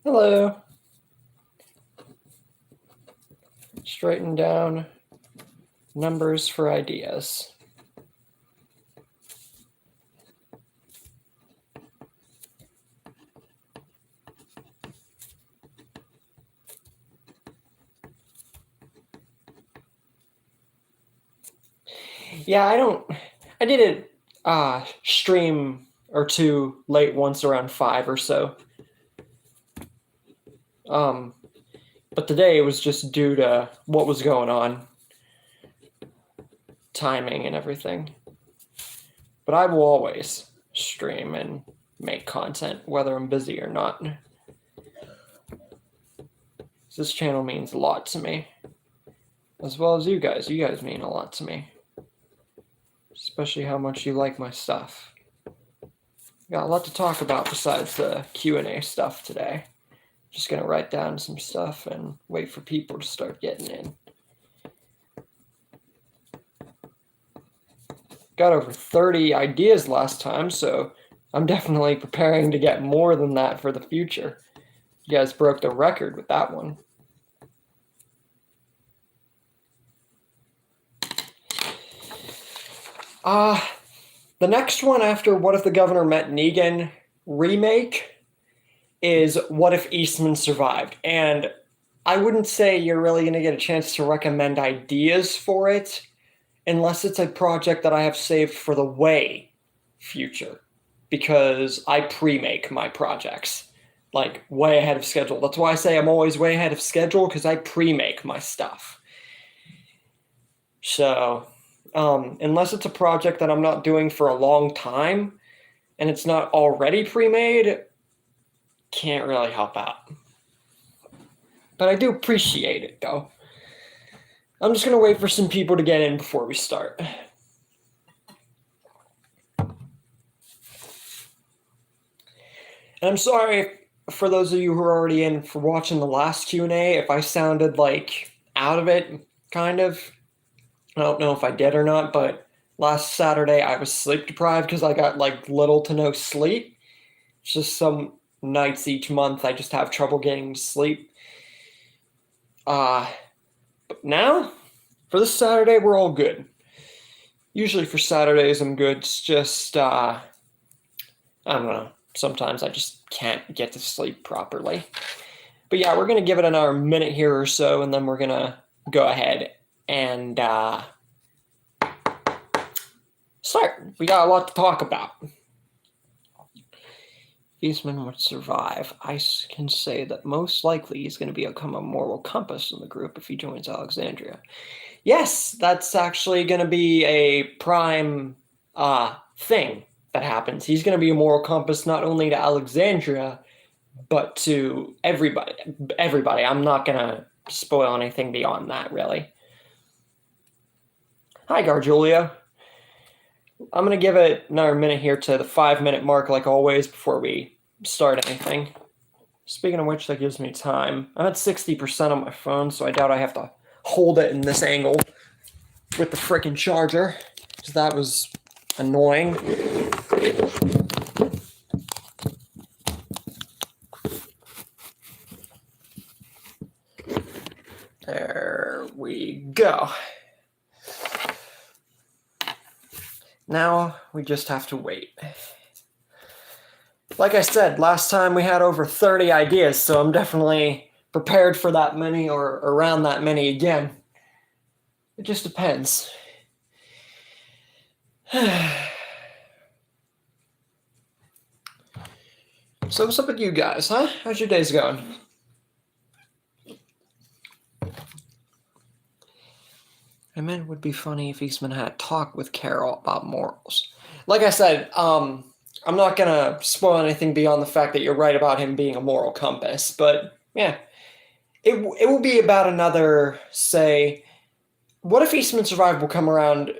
Hello. Just writing down numbers for ideas. Yeah, I did a stream or two late once around 5 or so. But today it was just due to what was going on, timing and everything. But I will always stream and make content, whether I'm busy or not. This channel means a lot to me, as well as you guys. You guys mean a lot to me, especially how much you like my stuff. Got a lot to talk about besides the Q&A stuff today. Just gonna write down some stuff and wait for people to start getting in. Got over 30 ideas last time, so I'm definitely preparing to get more than that for the future. You guys broke the record with that one. The next one after What If the Governor Met Negan remake is What If Eastman Survived? And I wouldn't say you're really going to get a chance to recommend ideas for it unless it's a project that I have saved for the way future, because I pre-make my projects like way ahead of schedule. That's why I say I'm always way ahead of schedule, because I pre-make my stuff. So unless it's a project that I'm not doing for a long time and it's not already pre-made, can't really help out. But I do appreciate it, though. I'm just going to wait for some people to get in before we start. And I'm sorry for those of you who are already in for watching the last Q&A if I sounded like out of it, kind of. I don't know if I did or not, but last Saturday I was sleep deprived because I got like little to no sleep. It's just some nights each month I just have trouble getting to sleep. But now, for this Saturday, we're all good. Usually for Saturdays I'm good. It's just, I don't know. Sometimes I just can't get to sleep properly. But yeah, we're going to give it another minute here or so, and then we're going to go ahead and start. We got a lot to talk about. Eastman would survive. I can say that most likely he's going to become a moral compass in the group if he joins Alexandria. Yes, that's actually going to be a prime thing that happens. He's going to be a moral compass not only to Alexandria, but to everybody. Everybody. I'm not going to spoil anything beyond that, really. Hi, Garjulia. I'm going to give it another minute here to the 5-minute mark, like always, before we start anything. Speaking of which, that gives me time. I'm at 60% on my phone, so I doubt I have to hold it in this angle with the frickin' charger, because that was annoying. There we go. Now we just have to wait. Like I said, last time we had over 30 ideas, so I'm definitely prepared for that many or around that many again. It just depends. So what's up with you guys, huh? How's your days going? I meant it would be funny if Eastman had a talk with Carol about morals. Like I said, I'm not going to spoil anything beyond the fact that you're right about him being a moral compass, but yeah, it will be about another, say, What If Eastman Survived will come around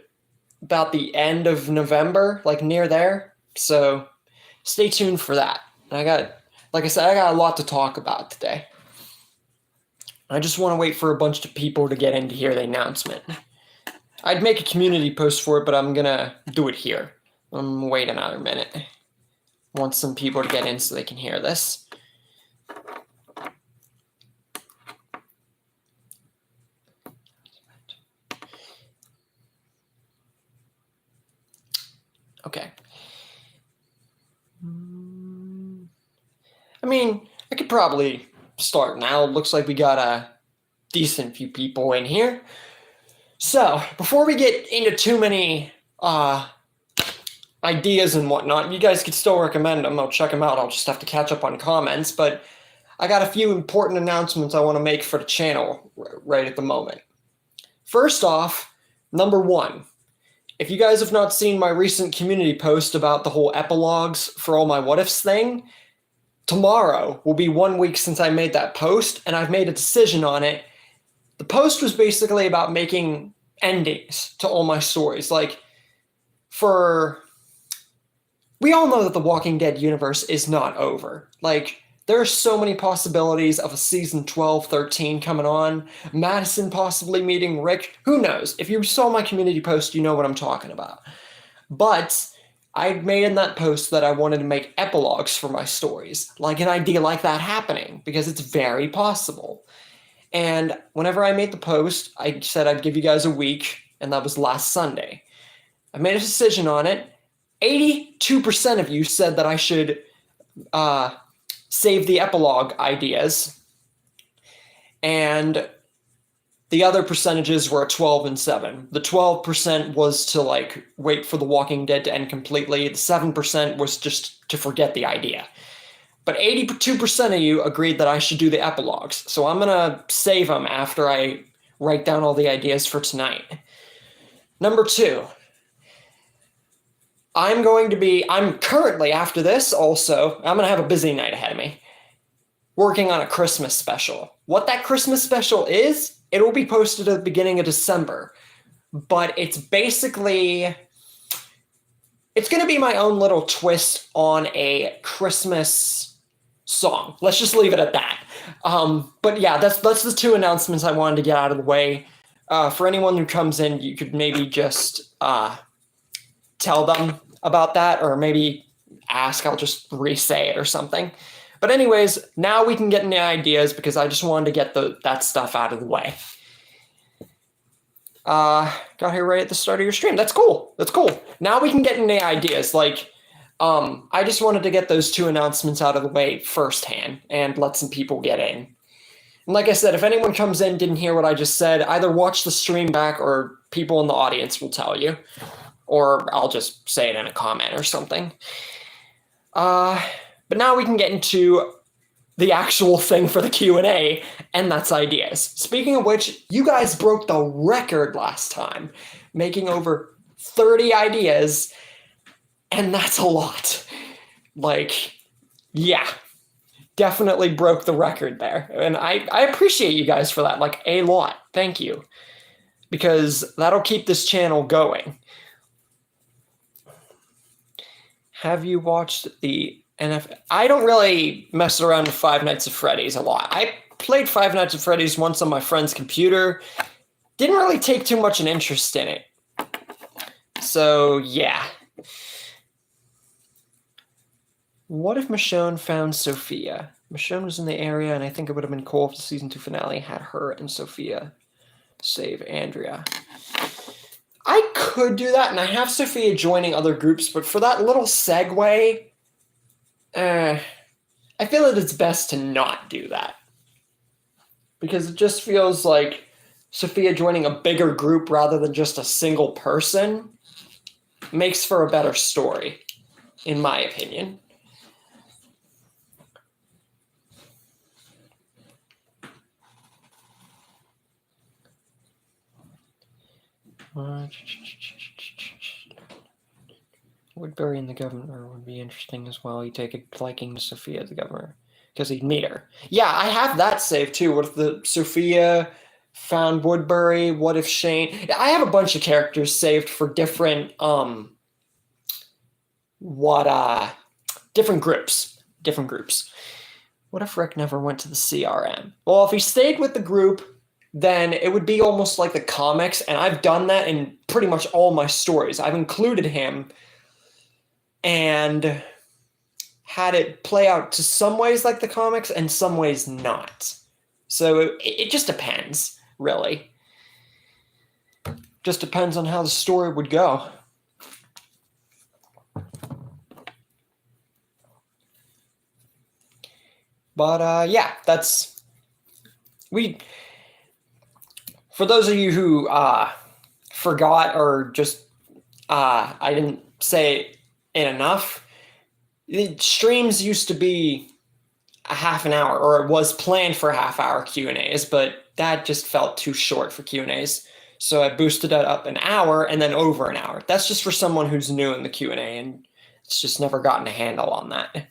about the end of November, like near there, so stay tuned for that. Like I said, I got a lot to talk about today. I just want to wait for a bunch of people to get in to hear the announcement. I'd make a community post for it, but I'm going to do it here. I'm wait another minute. I want some people to get in so they can hear this. Okay. I mean, I could probably start now. Looks like we got a decent few people in here. So, before we get into too many ideas and whatnot, you guys could still recommend them. I'll check them out. I'll just have to catch up on comments. But I got a few important announcements I want to make for the channel right at the moment. First off, number one, if you guys have not seen my recent community post about the whole epilogues for all my what ifs thing, tomorrow will be 1 week since I made that post, and I've made a decision on it. The post was basically about making endings to all my stories. Like, we all know that the Walking Dead universe is not over. Like, there are so many possibilities of a season 12, 13 coming on. Madison possibly meeting Rick. Who knows? If you saw my community post, you know what I'm talking about. But I made in that post that I wanted to make epilogues for my stories. Like an idea like that happening, because it's very possible. And whenever I made the post, I said I'd give you guys a week, and that was last Sunday. I made a decision on it. 82% of you said that I should save the epilogue ideas, and the other percentages were 12 and 7. The 12% was to like wait for The Walking Dead to end completely. The 7% was just to forget the idea. But 82% of you agreed that I should do the epilogues. So I'm going to save them after I write down all the ideas for tonight. Number 2. I'm currently, after this also, I'm going to have a busy night ahead of me, working on a Christmas special. What that Christmas special is, it will be posted at the beginning of December. But it's basically, it's going to be my own little twist on a Christmas song. Let's just leave it at that. But yeah, that's the 2 announcements I wanted to get out of the way. For anyone who comes in, you could maybe just tell them about that, or maybe ask. I'll just re-say it or something. But anyways, now we can get into ideas, because I just wanted to get that stuff out of the way. Got here right at the start of your stream. That's cool. Now we can get into ideas. Like, I just wanted to get those 2 announcements out of the way firsthand and let some people get in. And like I said, if anyone comes in, didn't hear what I just said, either watch the stream back or people in the audience will tell you. Or I'll just say it in a comment or something. But now we can get into the actual thing for the Q&A, and that's ideas. Speaking of which, you guys broke the record last time, making over 30 ideas, and that's a lot. Like, yeah, definitely broke the record there. And I appreciate you guys for that, like, a lot. Thank you. Because that'll keep this channel going. Have you watched the NFL? I don't really mess around with Five Nights at Freddy's a lot. I played Five Nights at Freddy's once on my friend's computer. Didn't really take too much an interest in it. So, yeah. What if Michonne found Sophia? Michonne was in the area, and I think it would have been cool if the season 2 finale had her and Sophia save Andrea. I could do that, and I have Sophia joining other groups, but for that little segue, I feel that it's best to not do that. Because it just feels like Sophia joining a bigger group rather than just a single person makes for a better story, in my opinion. Woodbury and the governor would be interesting as well. You take a liking to Sophia, the governor, because he'd meet her. Yeah, I have that saved too. What if the Sophia found Woodbury? What if Shane? I have a bunch of characters saved for different different groups. What if Rick never went to the CRM? Well, if he stayed with the group, then it would be almost like the comics, and I've done that in pretty much all my stories. I've included him and had it play out to some ways like the comics and some ways not. So it just depends, really. Just depends on how the story would go. But yeah, for those of you who forgot or just I didn't say it enough, the streams used to be a half an hour, or it was planned for half-hour Q&As, but that just felt too short for Q&As. So I boosted it up an hour and then over an hour. That's just for someone who's new in the Q&A, and it's just never gotten a handle on that.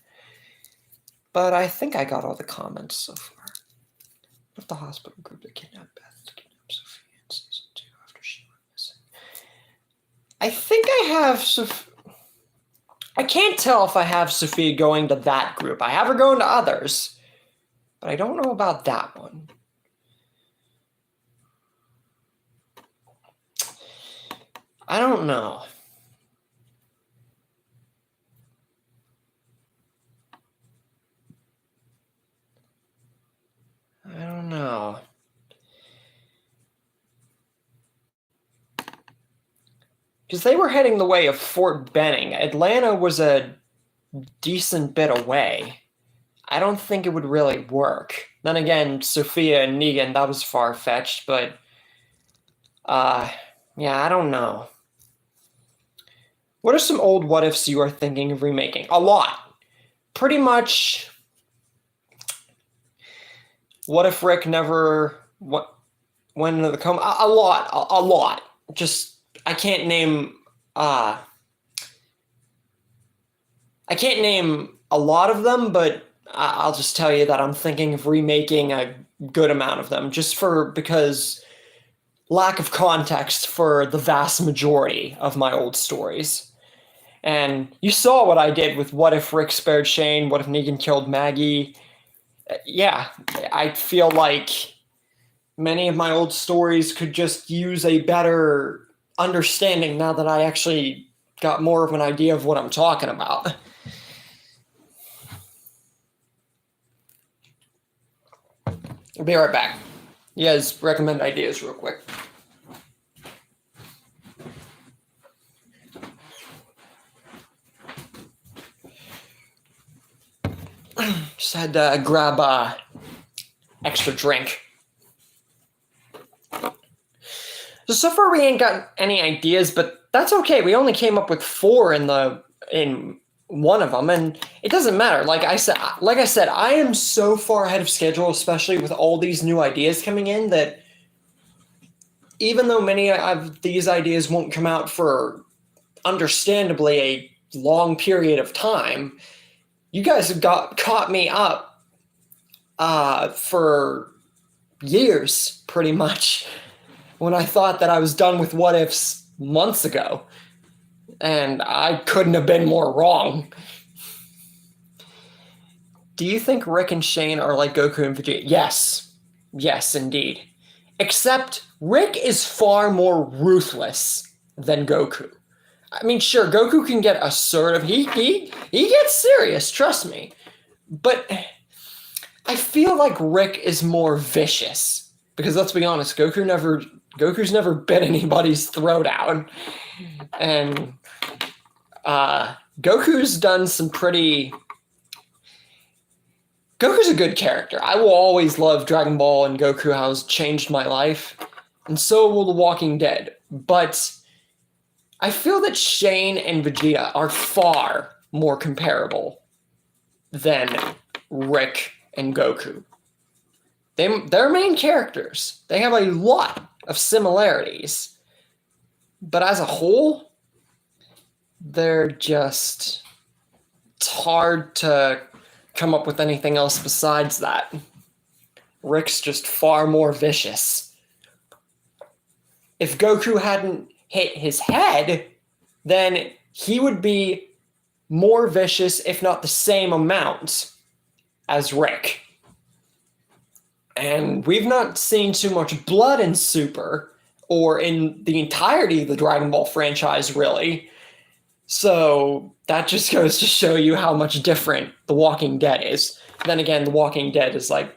But I think I got all the comments so far. With the hospital group that kidnapped Beth to kidnap Sophie in season 2 after she went missing. I think I have I can't tell if I have Sophie going to that group. I have her going to others, but I don't know about that one. I don't know. I don't know. Because they were heading the way of Fort Benning. Atlanta was a decent bit away. I don't think it would really work. Then again, Sophia and Negan, that was far-fetched, but yeah, I don't know. What are some old what ifs you are thinking of remaking? A lot. Pretty much, what if Rick never went into the coma? A lot. Just, I can't name a lot of them, but I'll just tell you that I'm thinking of remaking a good amount of them, just because lack of context for the vast majority of my old stories. And you saw what I did with what if Rick spared Shane, what if Negan killed Maggie. Yeah, I feel like many of my old stories could just use a better understanding now that I actually got more of an idea of what I'm talking about. I'll be right back. You guys recommend ideas real quick. Just had to grab a extra drink. So far we ain't got any ideas, but that's okay. We only came up with 4 in one of them, and it doesn't matter. Like I said, I am so far ahead of schedule, especially with all these new ideas coming in, that even though many of these ideas won't come out for understandably a long period of time, you guys have caught me up for years, pretty much, when I thought that I was done with what ifs months ago. And I couldn't have been more wrong. Do you think Rick and Shane are like Goku and Vegeta? Yes. Yes, indeed. Except Rick is far more ruthless than Goku. I mean, sure, Goku can get assertive. He gets serious, trust me. But I feel like Rick is more vicious. Because let's be honest, Goku's never bit anybody's throat out. And Goku's done some pretty... Goku's a good character. I will always love Dragon Ball and Goku, how it's changed my life. And so will The Walking Dead. But I feel that Shane and Vegeta are far more comparable than Rick and Goku. They're main characters. They have a lot of similarities. But as a whole, they're just... It's hard to come up with anything else besides that. Rick's just far more vicious. If Goku hadn't hit his head, then he would be more vicious, if not the same amount, as Rick. And we've not seen too much blood in Super, or in the entirety of the Dragon Ball franchise, really. So that just goes to show you how much different The Walking Dead is. Then again, The Walking Dead is like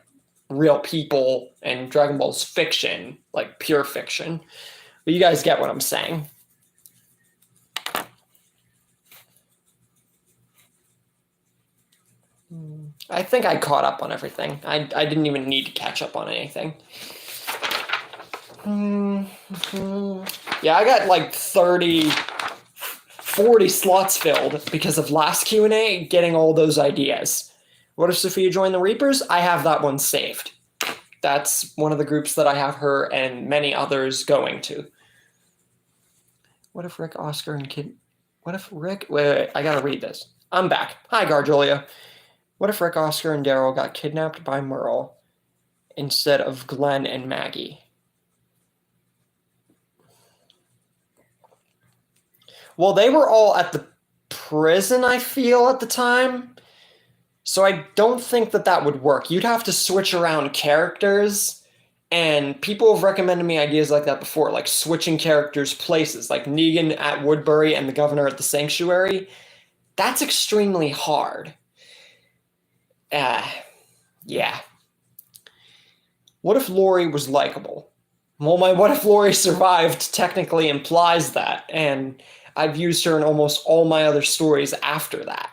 real people, and Dragon Ball's fiction, like pure fiction. But you guys get what I'm saying. I think I caught up on everything. I didn't even need to catch up on anything. Yeah, I got like 40 slots filled because of last Q&A, getting all those ideas. What if Sophia joined the Reapers? I have that one saved. That's one of the groups that I have her and many others going to. What if Rick, Oscar, and Kid... What if Rick... Wait, I gotta read this. I'm back. Hi, Garjulia. What if Rick, Oscar, and Daryl got kidnapped by Merle instead of Glenn and Maggie? Well, they were all at the prison, I feel, at the time. So I don't think that would work. You'd have to switch around characters, and people have recommended me ideas like that before, like switching characters' places, like Negan at Woodbury and the Governor at the Sanctuary. That's extremely hard. Yeah. What if Lori was likable? Well, my what if Lori survived technically implies that, and I've used her in almost all my other stories after that.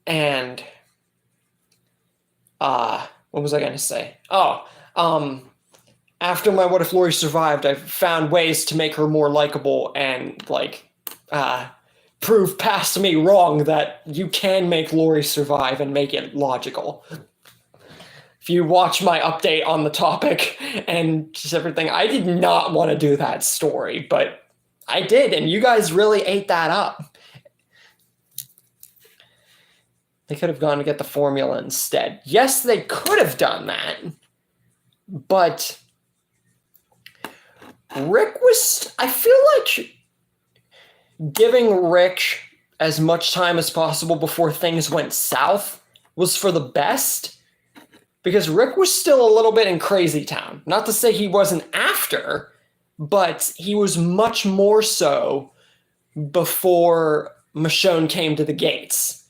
And, what was I going to say? After my what if Lori survived, I found ways to make her more likable and, prove past me wrong that you can make Lori survive and make it logical. If you watch my update on the topic and just everything, I did not want to do that story, but I did, and you guys really ate that up. They could have gone to get the formula instead. Yes, they could have done that, but Rick was... I feel like giving Rick as much time as possible before things went south was for the best, because Rick was still a little bit in Crazy Town. Not to say he wasn't after, but he was much more so before Michonne came to the gates.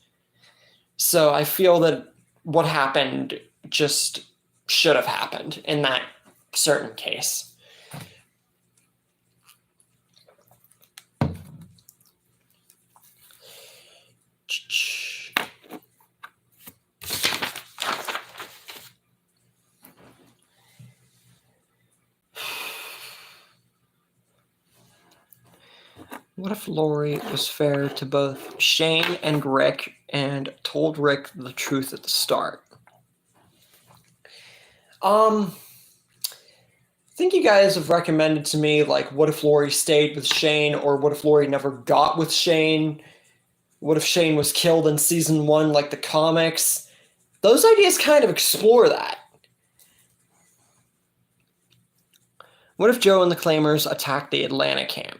So I feel that what happened just should have happened in that certain case. What if Lori was fair to both Shane and Rick and told Rick the truth at the start? I think you guys have recommended to me, like, what if Lori stayed with Shane, or what if Lori never got with Shane? What if Shane was killed in season 1, like the comics? Those ideas kind of explore that. What if Joe and the Claimers attacked the Atlanta camp?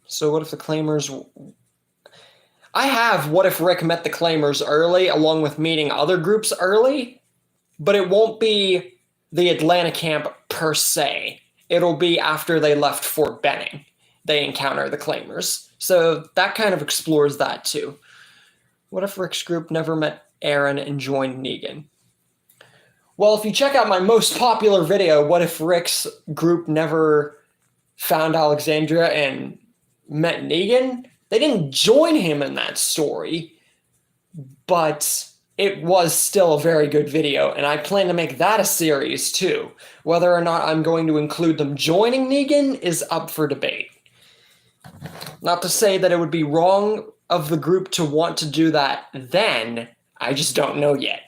So what if the Claimers... I have what if Rick met the Claimers early, along with meeting other groups early, but it won't be the Atlanta camp per se. It'll be after they left Fort Benning. They encounter the Claimers. So that kind of explores that too. What if Rick's group never met Aaron and joined Negan? Well, if you check out my most popular video, what if Rick's group never found Alexandria and met Negan? They didn't join him in that story, but it was still a very good video, and I plan to make that a series too. Whether or not I'm going to include them joining Negan is up for debate. Not to say that it would be wrong of the group to want to do that then, I just don't know yet.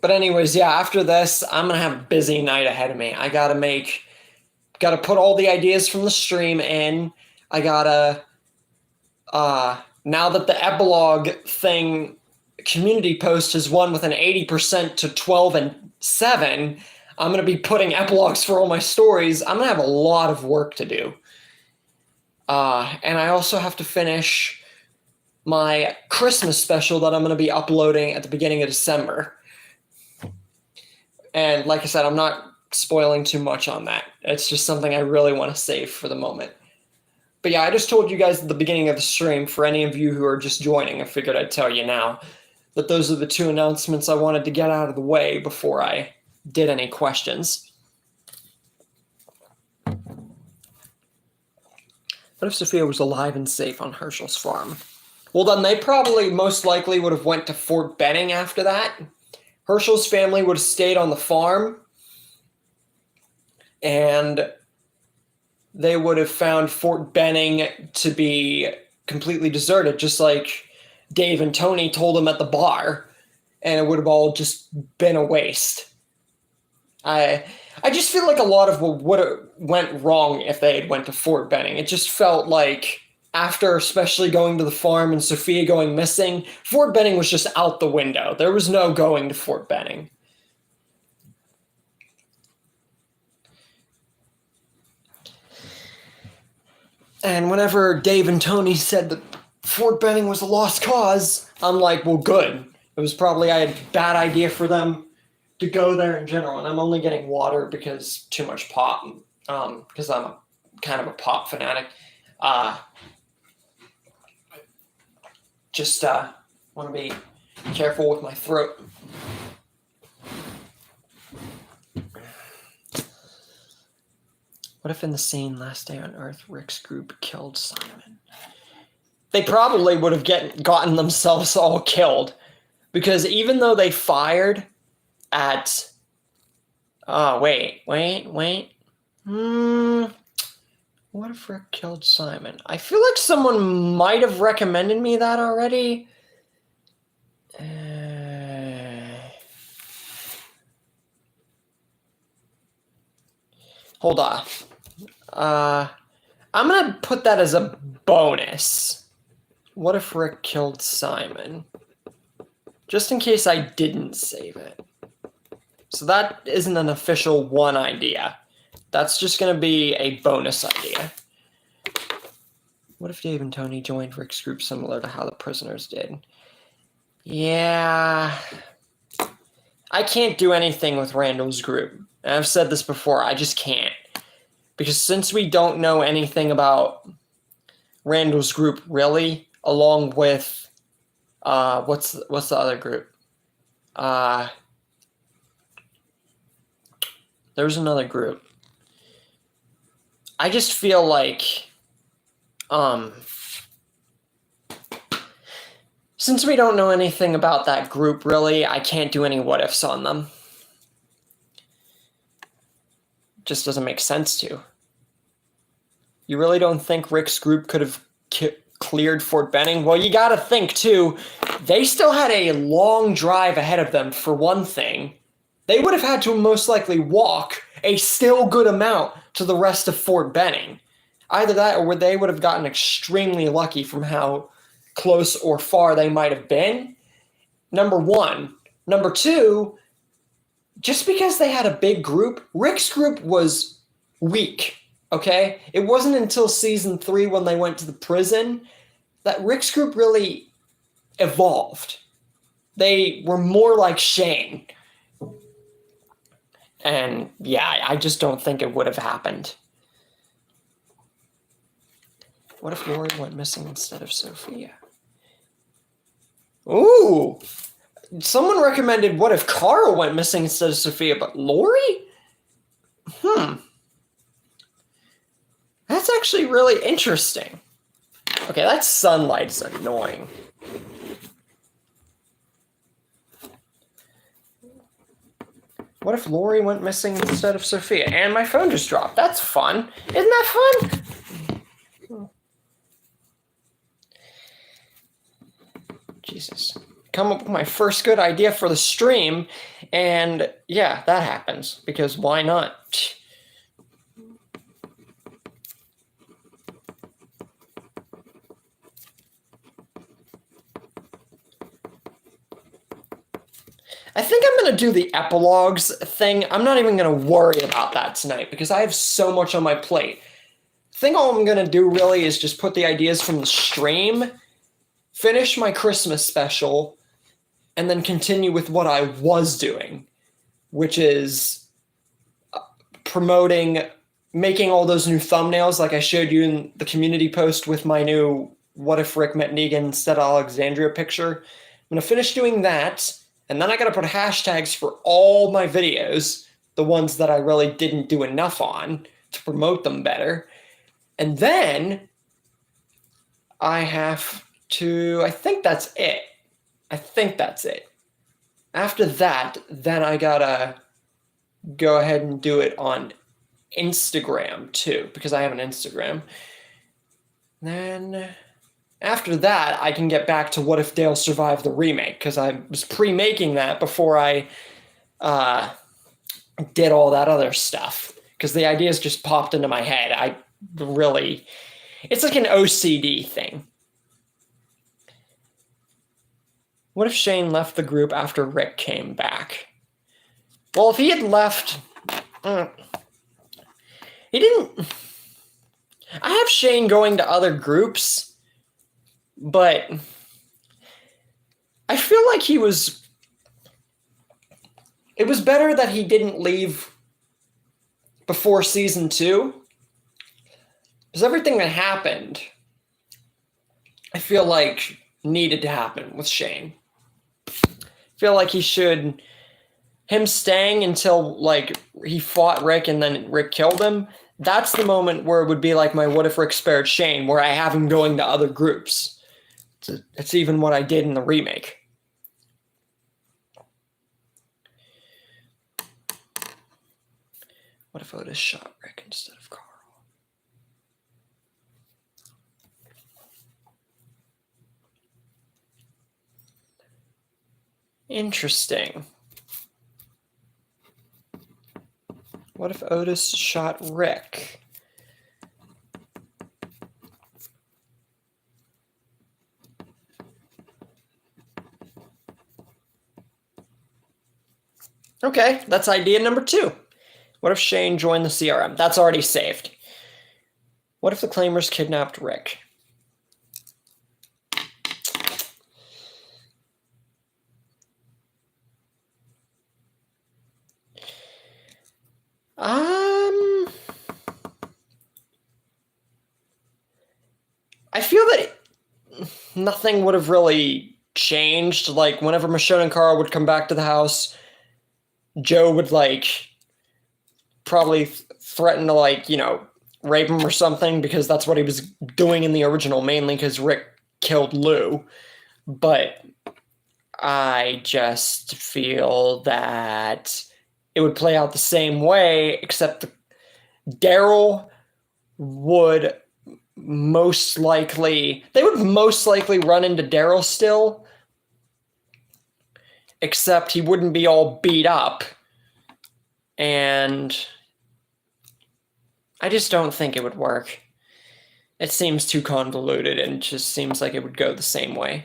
But anyways, yeah, after this, I'm going to have a busy night ahead of me. I got to put all the ideas from the stream in. I got to, now that the epilogue thing community post has won with an 80% to 12 and 7, I'm going to be putting epilogues for all my stories. I'm going to have a lot of work to do. And I also have to finish my Christmas special that I'm going to be uploading at the beginning of December. And like I said, I'm not spoiling too much on that. It's just something I really want to save for the moment. But yeah, I just told you guys at the beginning of the stream, for any of you who are just joining, I figured I'd tell you now. that those are the two announcements I wanted to get out of the way before I did any questions. What if Sophia was alive and safe on Herschel's farm? Well, then they probably most likely would have went to Fort Benning after that. Herschel's family would have stayed on the farm, and they would have found Fort Benning to be completely deserted, just like Dave and Tony told them at the bar, and it would have all just been a waste. I just feel like a lot of what would have went wrong if they had went to Fort Benning. It just felt like after especially going to the farm and Sophia going missing, Fort Benning was just out the window. There was no going to Fort Benning. And whenever Dave and Tony said that Fort Benning was a lost cause, I'm like, well, good. It was probably a bad idea for them to go there in general. And I'm only getting water because too much pop, because I'm kind of a pop fanatic. Just want to be careful with my throat. What if in the scene Last Day on Earth, Rick's group killed Simon? They probably would have gotten themselves all killed. Because even though they fired at... wait. What if Rick killed Simon? I feel like someone might have recommended me that already. Hold on. I'm going to put that as a bonus. What if Rick killed Simon? Just in case I didn't save it. So that isn't an official one idea. That's just going to be a bonus idea. What if Dave and Tony joined Rick's group similar to how the prisoners did? Yeah. I can't do anything with Randall's group. And I've said this before, I just can't. Because since we don't know anything about Randall's group, really, along with, what's the other group? There's another group. I just feel like, since we don't know anything about that group, really, I can't do any what ifs on them. Just doesn't make sense to. You really don't think Rick's group could have cleared Fort Benning? Well, you gotta think, too, they still had a long drive ahead of them, for one thing. They would have had to most likely walk a still good amount to the rest of Fort Benning. Either that, or they would have gotten extremely lucky from how close or far they might have been. Number one. Number two, just because they had a big group, Rick's group was weak, okay? It wasn't until season 3 when they went to the prison that Rick's group really evolved. They were more like Shane. And yeah, I just don't think it would have happened. What if Lori went missing instead of Sophia? Ooh! Someone recommended what if Carl went missing instead of Sophia, but Lori? That's actually really interesting. Okay, that sunlight's annoying. What if Lori went missing instead of Sophia? And my phone just dropped. That's fun. Isn't that fun? Jesus. Come up with my first good idea for the stream, and yeah, that happens, because why not? I think I'm going to do the epilogues thing. I'm not even going to worry about that tonight because I have so much on my plate. I think all I'm going to do really is just put the ideas from the stream, finish my Christmas special, and then continue with what I was doing, which is promoting, making all those new thumbnails like I showed you in the community post with my new What If Rick Met Negan Instead of Alexandria picture. going to finish doing that, and then I got to put hashtags for all my videos, the ones that I really didn't do enough on to promote them better. And then I have to, I think that's it. After that, then I gotta go ahead and do it on Instagram too, because I have an Instagram. Then after that, I can get back to What If Dale Survived the remake, because I was pre-making that before I did all that other stuff, because the ideas just popped into my head. It's like an OCD thing. What if Shane left the group after Rick came back? Well, if he had left, he didn't. I have Shane going to other groups, but I feel like it was better that he didn't leave before season 2. Because everything that happened, I feel like needed to happen with Shane. I feel like him staying until like he fought Rick and then Rick killed him, that's the moment where it would be like my What If Rick Spared Shane, where I have him going to other groups. It's even what I did in the remake. What if Otis shot Rick instead of Carl? Interesting. What if Otis shot Rick? Okay, that's idea number 2. What if Shane joined the CRM? That's already saved. What if the Claimers kidnapped Rick? I feel that nothing would have really changed. Like, whenever Michonne and Carl would come back to the house, Joe would, like, probably threaten to, like, rape him or something, because that's what he was doing in the original, mainly because Rick killed Lou. But I just feel that it would play out the same way, except Daryl would most likely run into Daryl still, except he wouldn't be all beat up. And I just don't think it would work. It seems too convoluted and just seems like it would go the same way.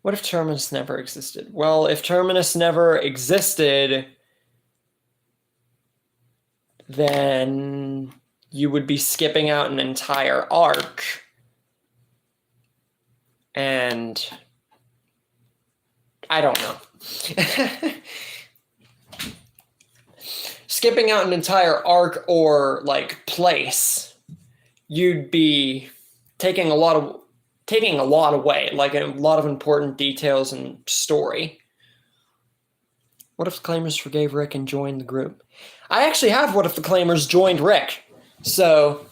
What if Terminus never existed? Well, if Terminus never existed, then you would be skipping out an entire arc. And I don't know. Skipping out an entire arc or like place, you'd be taking a lot away, like a lot of important details and story. What if the Claimers forgave Rick and joined the group? I actually have What If the Claimers joined Rick. So,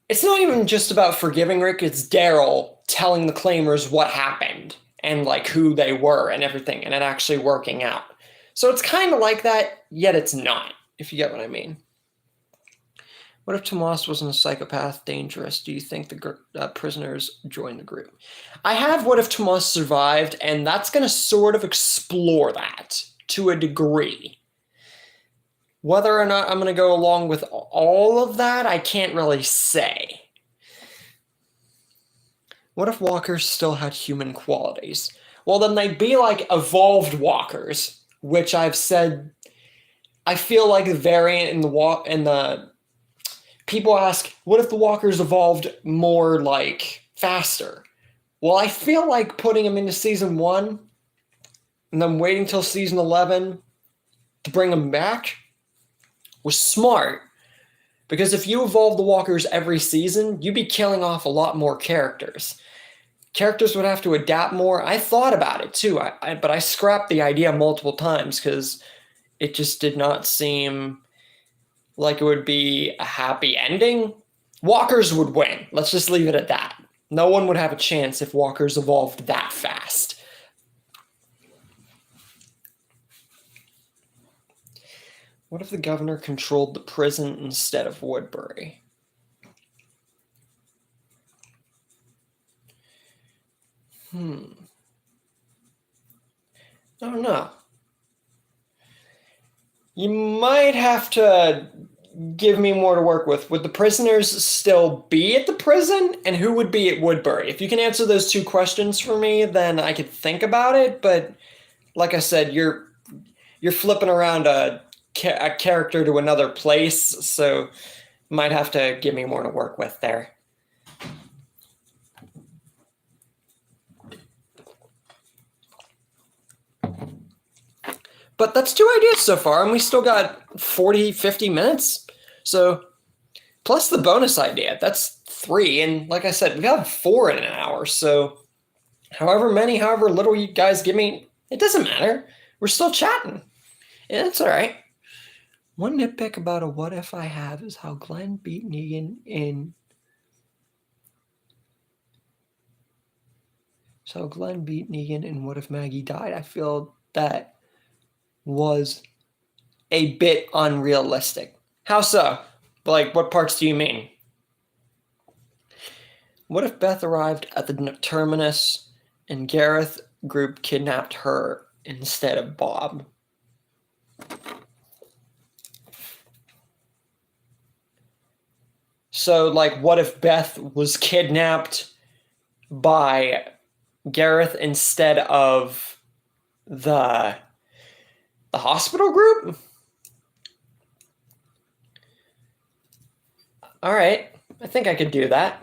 it's not even just about forgiving Rick, it's Daryl telling the Claimers what happened and like who they were and everything, and it actually working out. So it's kind of like that, yet it's not, if you get what I mean. What if Tomas wasn't a psychopath, dangerous? Do you think the prisoners joined the group? I have What If Tomas survived, and that's going to sort of explore that to a degree. Whether or not I'm going to go along with all of that, I can't really say. What if walkers still had human qualities? Well, then they'd be like evolved walkers, which I've said, I feel like the variant in the people ask, what if the walkers evolved more like faster? Well, I feel like putting them into season 1 and then waiting till season 11 to bring them back was smart. Because if you evolve the walkers every season, you'd be killing off a lot more characters. characters would have to adapt more. I thought about it too, but I scrapped the idea multiple times because it just did not seem like it would be a happy ending. Walkers would win. Let's just leave it at that. No one would have a chance if walkers evolved that fast. What if the governor controlled the prison instead of Woodbury? I don't know. You might have to give me more to work with. Would the prisoners still be at the prison? And who would be at Woodbury? If you can answer those two questions for me, then I could think about it. But like I said, you're flipping around a character to another place, so might have to give me more to work with there. But that's 2 ideas so far, and we still got 40, 50 minutes. So, plus the bonus idea, that's 3. And like I said, we have 4 in an hour. So, however little you guys give me, it doesn't matter. We're still chatting. Yeah, it's all right. One nitpick about a what if I have is how Glenn beat Negan in. So, Glenn beat Negan in What If Maggie Died? I feel that was a bit unrealistic. How so? Like, what parts do you mean? What if Beth arrived at the terminus and Gareth group kidnapped her instead of Bob? So, like, what if Beth was kidnapped by Gareth instead of the hospital group? All right, I think I could do that.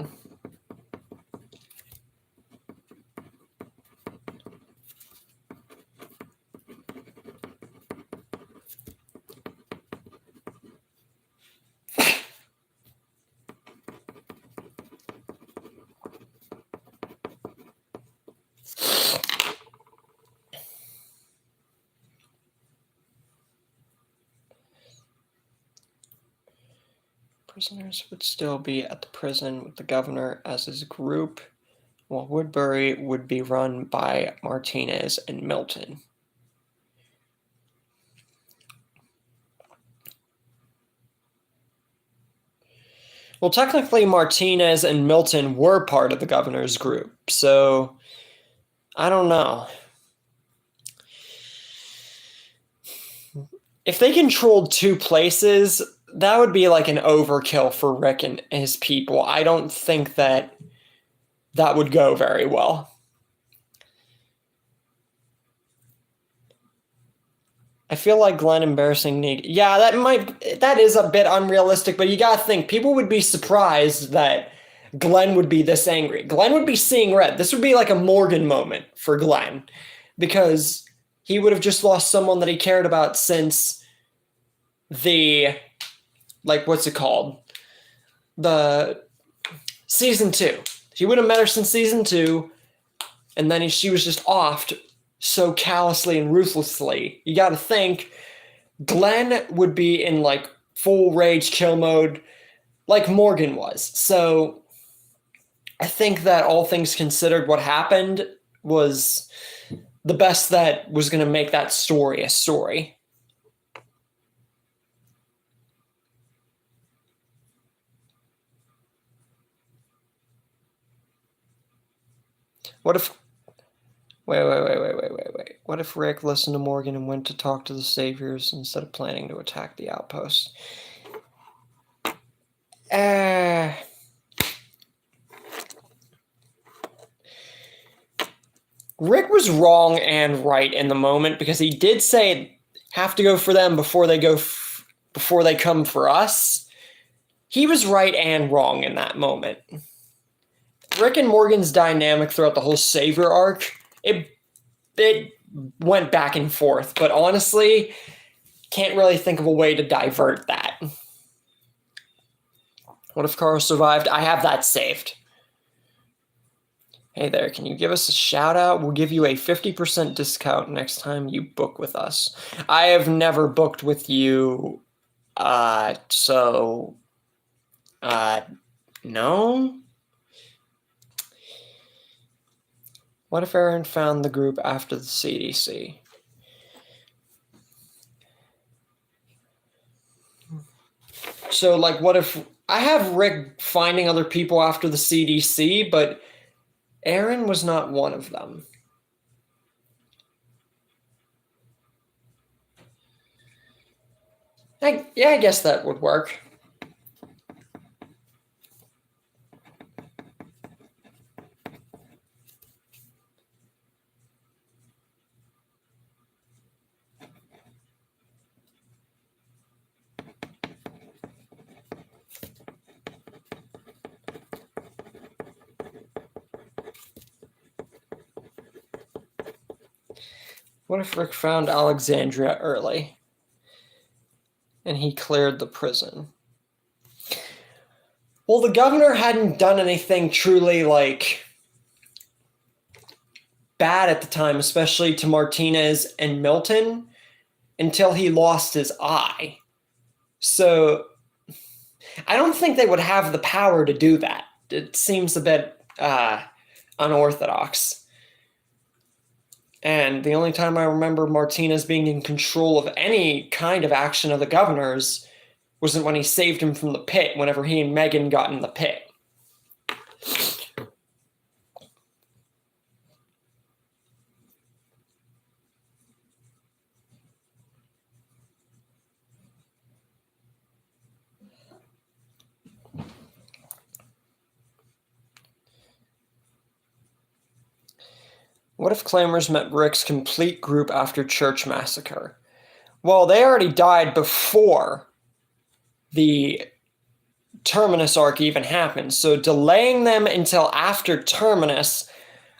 Prisoners would still be at the prison with the governor as his group, while Woodbury would be run by Martinez and Milton. Well, technically, Martinez and Milton were part of the governor's group, so I don't know. If they controlled 2 places, that would be like an overkill for Rick and his people. I don't think that would go very well. I feel like Glenn embarrassing Negan. Yeah, that is a bit unrealistic, but you gotta think, people would be surprised that Glenn would be this angry. Glenn would be seeing red. This would be like a Morgan moment for Glenn, because he would have just lost someone that he cared about since the, like, what's it called? The season 2. He would have met her since season 2, and then she was just offed so callously and ruthlessly. You got to think, Glenn would be in like full rage kill mode like Morgan was. So I think that all things considered, what happened was the best that was going to make that story a story. What if... Wait. What if Rick listened to Morgan and went to talk to the Saviors instead of planning to attack the outpost? Rick was wrong and right in the moment, because he did say have to go for them before they come for us. He was right and wrong in that moment. Rick and Morgan's dynamic throughout the whole Savior arc, it went back and forth, but honestly, can't really think of a way to divert that. What if Carl survived? I have that saved. Hey there, can you give us a shout out? We'll give you a 50% discount next time you book with us. I have never booked with you, so, no? What if Aaron found the group after the CDC? So, like, what if I have Rick finding other people after the CDC, but Aaron was not one of them? Yeah, I guess that would work. What if Rick found Alexandria early and he cleared the prison? Well, the governor hadn't done anything truly, like, bad at the time, especially to Martinez and Milton, until he lost his eye. So I don't think they would have the power to do that. It seems a bit unorthodox. And the only time I remember Martinez being in control of any kind of action of the governor's wasn't when he saved him from the pit, whenever he and Megan got in the pit. What if Claimers met Rick's complete group after Church Massacre? Well, they already died before the Terminus arc even happened, so delaying them until after Terminus,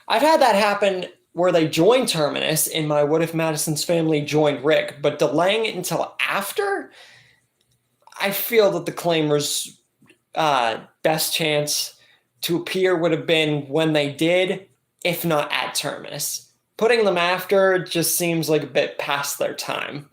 I've had that happen where they joined Terminus in my What If Madison's Family joined Rick, but delaying it until after, I feel that the Claimers' best chance to appear would have been when they did, if not at Terminus. Putting them after just seems like a bit past their time.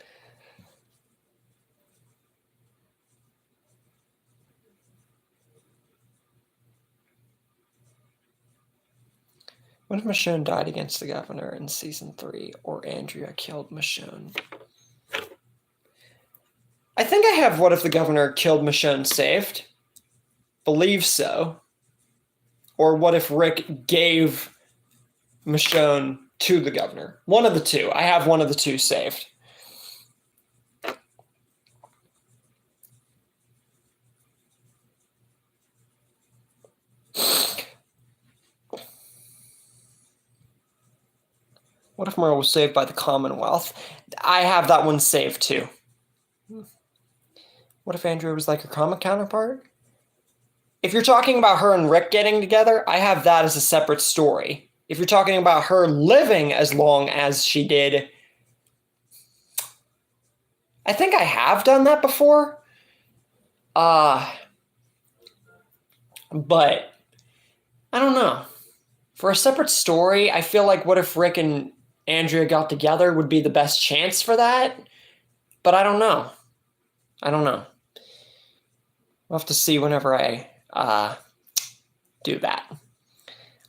What if Michonne died against the governor in season 3, or Andrea killed Michonne? I think I have What If the Governor Killed Michonne saved. Believe so. Or what if Rick gave Michonne to the governor? One of the two. I have one of the two saved. What if Merle was saved by the Commonwealth? I have that one saved too. What if Andrea was like her comic counterpart? If you're talking about her and Rick getting together, I have that as a separate story. If you're talking about her living as long as she did, I think I have done that before. But I don't know. For a separate story, I feel like What If Rick and Andrea got together would be the best chance for that. But I don't know. We'll have to see whenever I do that.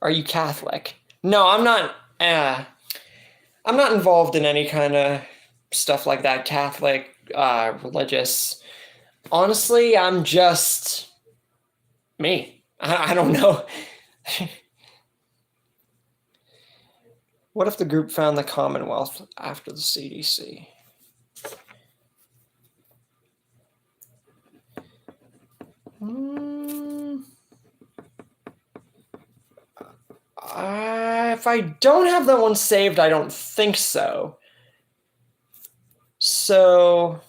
Are you Catholic? No, I'm not. I'm not involved in any kind of stuff like that. Catholic, religious. Honestly, I'm just me. I don't know. What if the group found the Commonwealth after the CDC? If I don't have that one saved, I don't think so. So,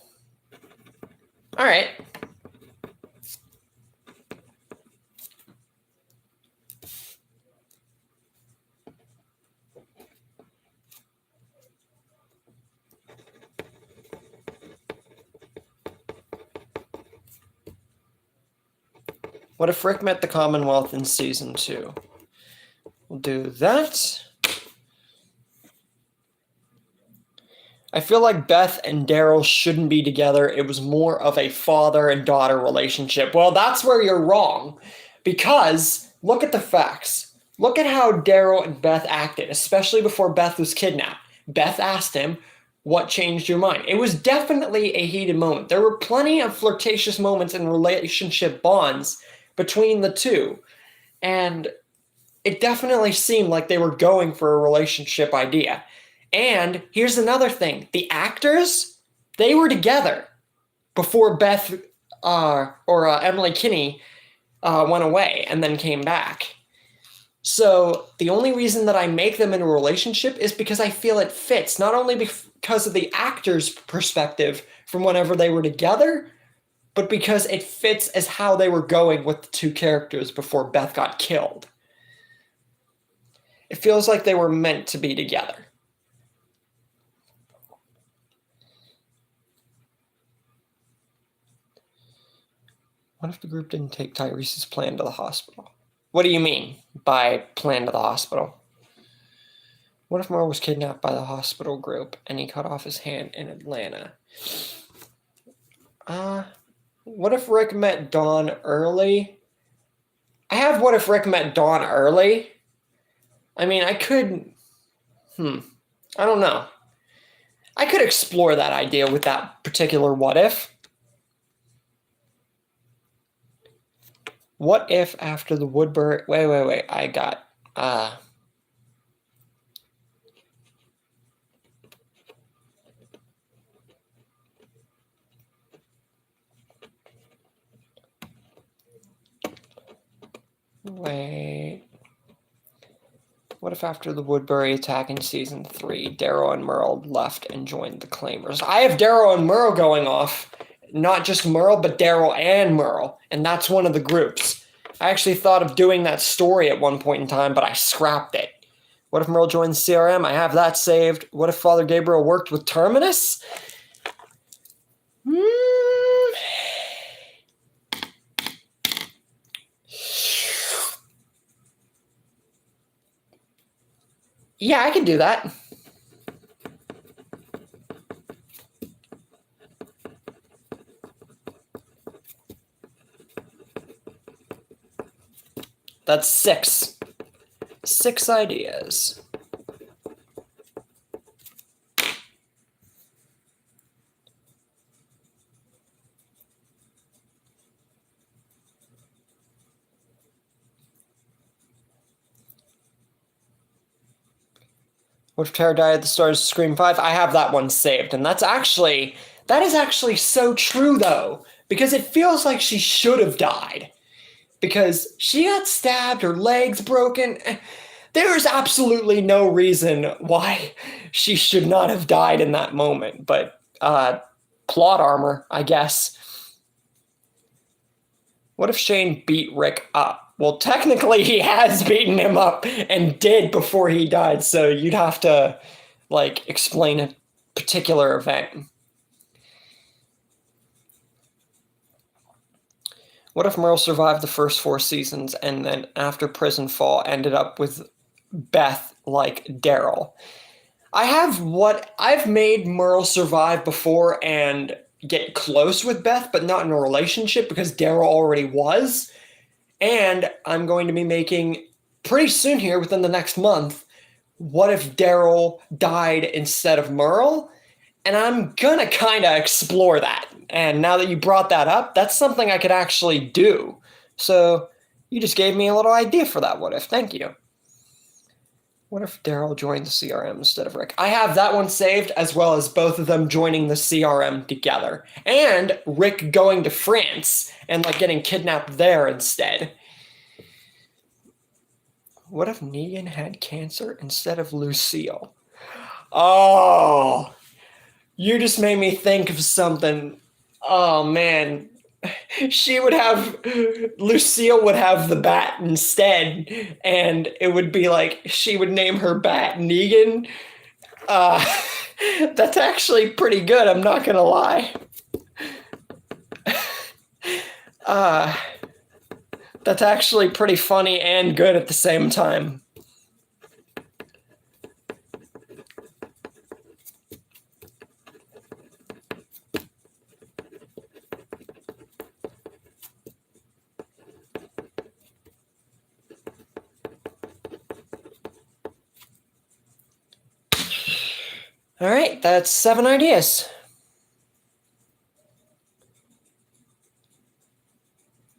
all right. What if Rick met the Commonwealth in season 2? Well, do that. I feel like Beth and Daryl shouldn't be together. It was more of a father and daughter relationship. Well, that's where you're wrong, because look at the facts. Look at how Daryl and Beth acted, especially before Beth was kidnapped. Beth asked him, "What changed your mind?" It was definitely a heated moment. There were plenty of flirtatious moments and relationship bonds between the two, and it definitely seemed like they were going for a relationship idea. And here's another thing. The actors, they were together before Beth or Emily Kinney went away and then came back. So the only reason that I make them in a relationship is because I feel it fits, not only because of the actor's perspective from whenever they were together, but because it fits as how they were going with the two characters before Beth got killed. It feels like they were meant to be together. What if the group didn't take Tyrese's plan to the hospital? What do you mean by plan to the hospital? What if Merle was kidnapped by the hospital group and he cut off his hand in Atlanta? What if Rick met Dawn early? I have what if Rick met Dawn early? I mean, I could... I don't know. I could explore that idea with that particular what if. What if after the Woodbury... Wait. I got... Wait. What if after the Woodbury attack in season 3, Daryl and Merle left and joined the Claimers? I have Daryl and Merle going off. Not just Merle, but Daryl and Merle. And that's one of the groups. I actually thought of doing that story at one point in time, but I scrapped it. What if Merle joined CRM? I have that saved. What if Father Gabriel worked with Terminus? Yeah, I can do that. That's 6. 6 ideas. What if Tara died at the start of Scream 5? I have that one saved, and that is actually so true, though, because it feels like she should have died. Because she got stabbed, her legs broken. There is absolutely no reason why she should not have died in that moment, but plot armor, I guess. What if Shane beat Rick up? Well, technically he has beaten him up and did before he died, so you'd have to, explain a particular event. What if Merle survived the first 4 seasons and then after Prison Fall ended up with Beth like Daryl? I've made Merle survive before and get close with Beth, but not in a relationship because Daryl already was. And I'm going to be making pretty soon here within the next month, what if Daryl died instead of Merle? And I'm gonna kind of explore that. And now that you brought that up, that's something I could actually do. So you just gave me a little idea for that what if. Thank you. What if Daryl joined the CRM instead of Rick? I have that one saved, as well as both of them joining the CRM together. And Rick going to France and getting kidnapped there instead. What if Negan had cancer instead of Lucille? Oh, you just made me think of something. Oh, man. Lucille would have the bat instead, and it would be she would name her bat Negan. That's actually pretty good, I'm not gonna lie. That's actually pretty funny and good at the same time. All right, that's 7 ideas.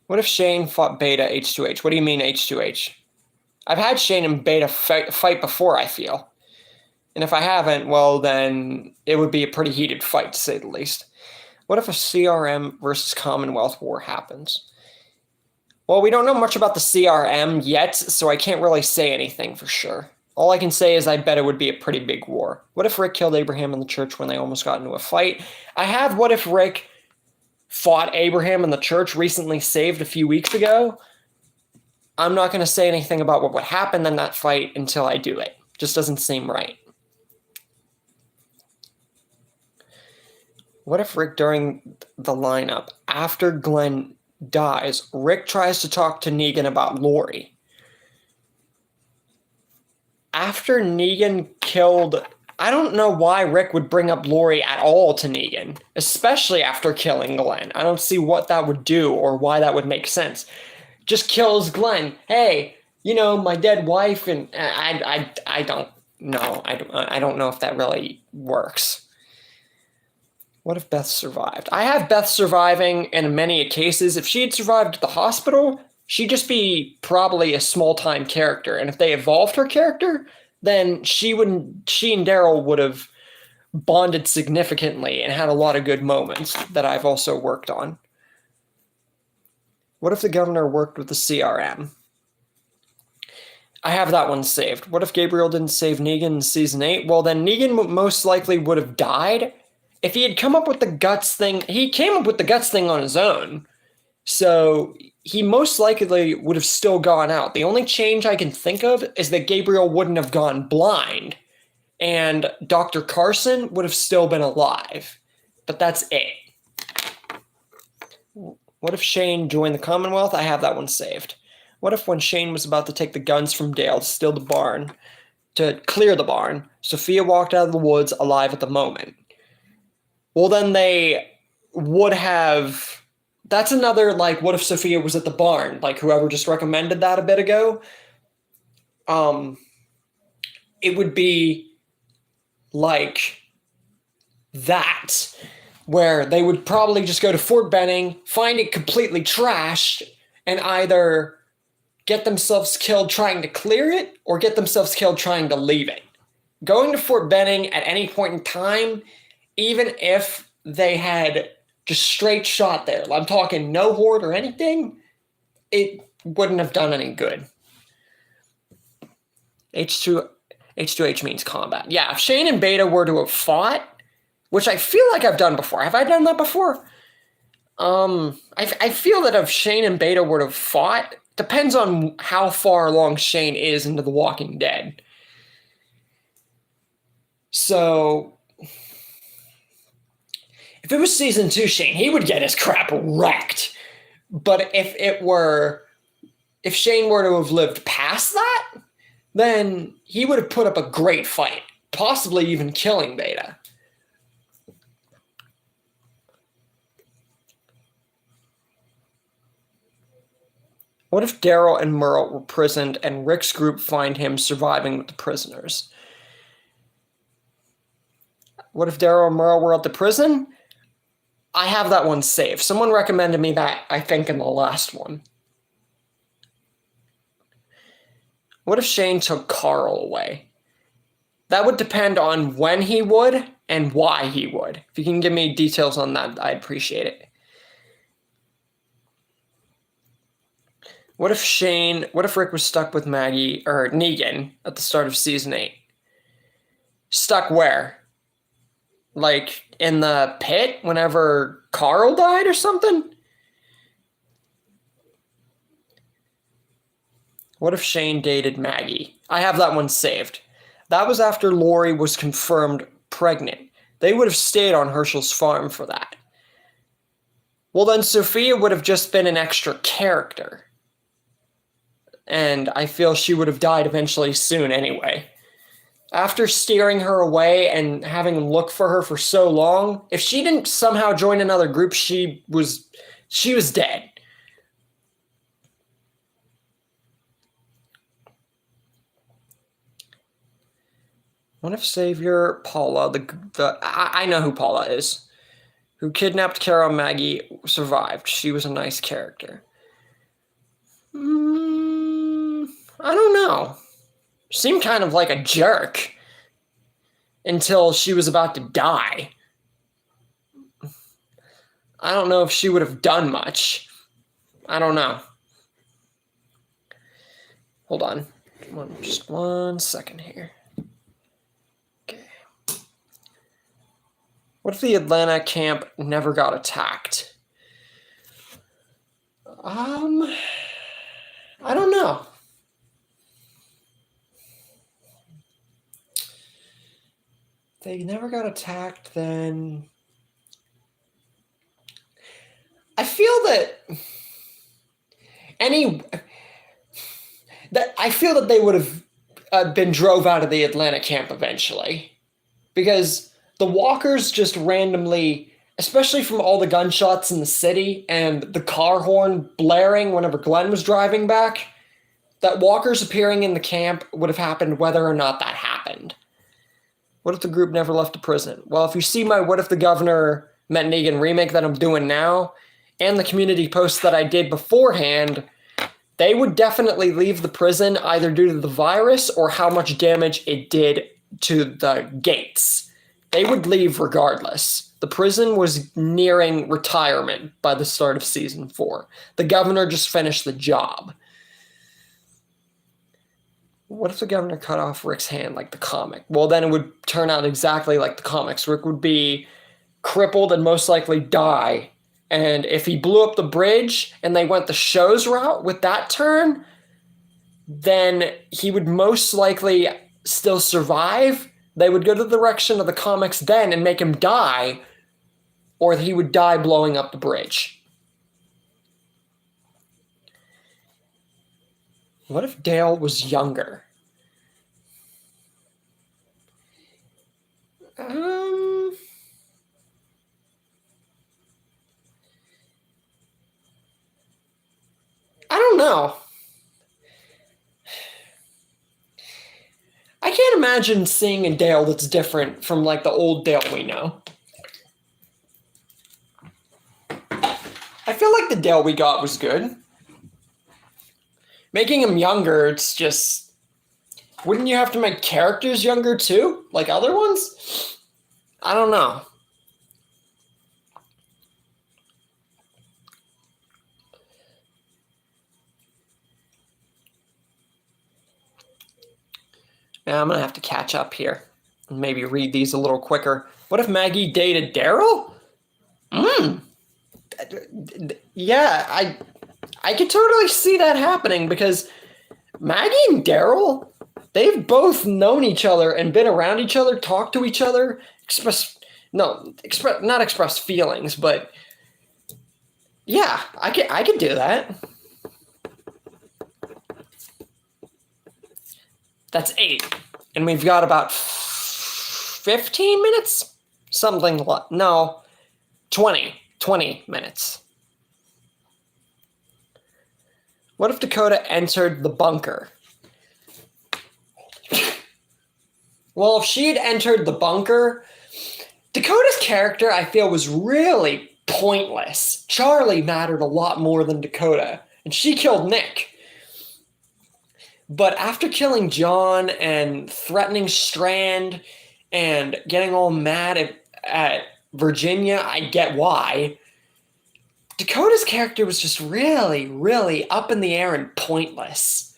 What if Shane fought Beta H2H? What do you mean H2H? I've had Shane and Beta fight before, I feel. And if I haven't, well, then it would be a pretty heated fight, to say the least. What if a CRM versus Commonwealth war happens? Well, we don't know much about the CRM yet, so I can't really say anything for sure. All I can say is I bet it would be a pretty big war. What if Rick killed Abraham in the church when they almost got into a fight? I have what if Rick fought Abraham in the church recently saved a few weeks ago. I'm not going to say anything about what would happen in that fight until I do it. Just doesn't seem right. What if Rick, during the lineup, after Glenn dies, Rick tries to talk to Negan about Lori? After Negan killed... I don't know why Rick would bring up Lori at all to Negan, especially after killing Glenn. I don't see what that would do or why that would make sense. Just kills Glenn. Hey, you know, my dead wife, and I don't know. I don't know if that really works. What if Beth survived? I have Beth surviving in many cases. If she had survived at the hospital, she'd just be probably a small-time character. And if they evolved her character, then she and Daryl would have bonded significantly and had a lot of good moments that I've also worked on. What if the governor worked with the CRM? I have that one saved. What if Gabriel didn't save Negan in season 8? Well, then Negan most likely would have died. If he had come up with the guts thing, he came up with the guts thing on his own. So he most likely would have still gone out. The only change I can think of is that Gabriel wouldn't have gone blind and Dr. Carson would have still been alive. But that's it. What if Shane joined the Commonwealth? I have that one saved. What if when Shane was about to take the guns from Dale to steal the barn, to clear the barn, Sophia walked out of the woods alive at the moment? Well, then they would have... That's another, like, what if Sophia was at the barn? Like, whoever just recommended that a bit ago. It would be like that, where they would probably just go to Fort Benning, find it completely trashed, and either get themselves killed trying to clear it or get themselves killed trying to leave it. Going to Fort Benning at any point in time, even if they had just straight shot there, I'm talking no horde or anything, it wouldn't have done any good. H2H means combat. Yeah, if Shane and Beta were to have fought, which I feel like I've done before. Have I done that before? I feel that if Shane and Beta were to have fought, depends on how far along Shane is into The Walking Dead. So, if it was season 2 Shane, he would get his crap wrecked. But if Shane were to have lived past that, then he would have put up a great fight, possibly even killing Beta. What if Daryl and Merle were prisoned and Rick's group find him surviving with the prisoners? What if Daryl and Merle were at the prison? I have that one saved. Someone recommended me that, I think, in the last one. What if Shane took Carl away? That would depend on when he would and why he would. If you can give me details on that, I'd appreciate it. What if Rick was stuck with Maggie or Negan at the start of season 8? Stuck where? Like in the pit whenever Carl died or something? What if Shane dated Maggie? I have that one saved. That was after Lori was confirmed pregnant. They would have stayed on Herschel's farm for that. Well, then Sophia would have just been an extra character. And I feel she would have died eventually soon anyway. After steering her away and having him look for her for so long, if she didn't somehow join another group, she was dead. What if Savior Paula, I know who Paula is, who kidnapped Carol and Maggie, survived. She was a nice character. I don't know. Seemed kind of like a jerk until she was about to die. I don't know if she would have done much. I don't know. Hold on. Just 1 second here. Okay. What if the Atlanta camp never got attacked? I don't know. If they never got attacked, then I feel that they would have been drove out of the Atlanta camp eventually, because the walkers just randomly, especially from all the gunshots in the city and the car horn blaring whenever Glenn was driving back, that walkers appearing in the camp would have happened whether or not that happened. What if the group never left the prison? Well, if you see my What If the Governor Met Negan remake that I'm doing now, and the community posts that I did beforehand, they would definitely leave the prison either due to the virus or how much damage it did to the gates. They would leave regardless. The prison was nearing retirement by the start of season 4. The governor just finished the job. What if the governor cut off Rick's hand like the comic? Well, then it would turn out exactly like the comics. Rick would be crippled and most likely die. And if he blew up the bridge and they went the show's route with that turn, then he would most likely still survive. They would go to the direction of the comics then and make him die, or he would die blowing up the bridge. What if Dale was younger? I don't know. I can't imagine seeing a Dale that's different from like the old Dale we know. I feel like the Dale we got was good. Making him younger, it's just... Wouldn't you have to make characters younger too? Like other ones? I don't know. Now I'm going to have to catch up here and maybe read these a little quicker. What if Maggie dated Daryl? Yeah, I could totally see that happening because Maggie and Daryl, they've both known each other and been around each other, talked to each other, not express feelings, but yeah, I could do that. That's 8. And we've got about 15 minutes? Something like, no, 20 minutes. What if Dakota entered the bunker? Well, if she had entered the bunker, Dakota's character, I feel, was really pointless. Charlie mattered a lot more than Dakota, and she killed Nick. But after killing John and threatening Strand and getting all mad at Virginia, I get why. Dakota's character was just really, really up in the air and pointless.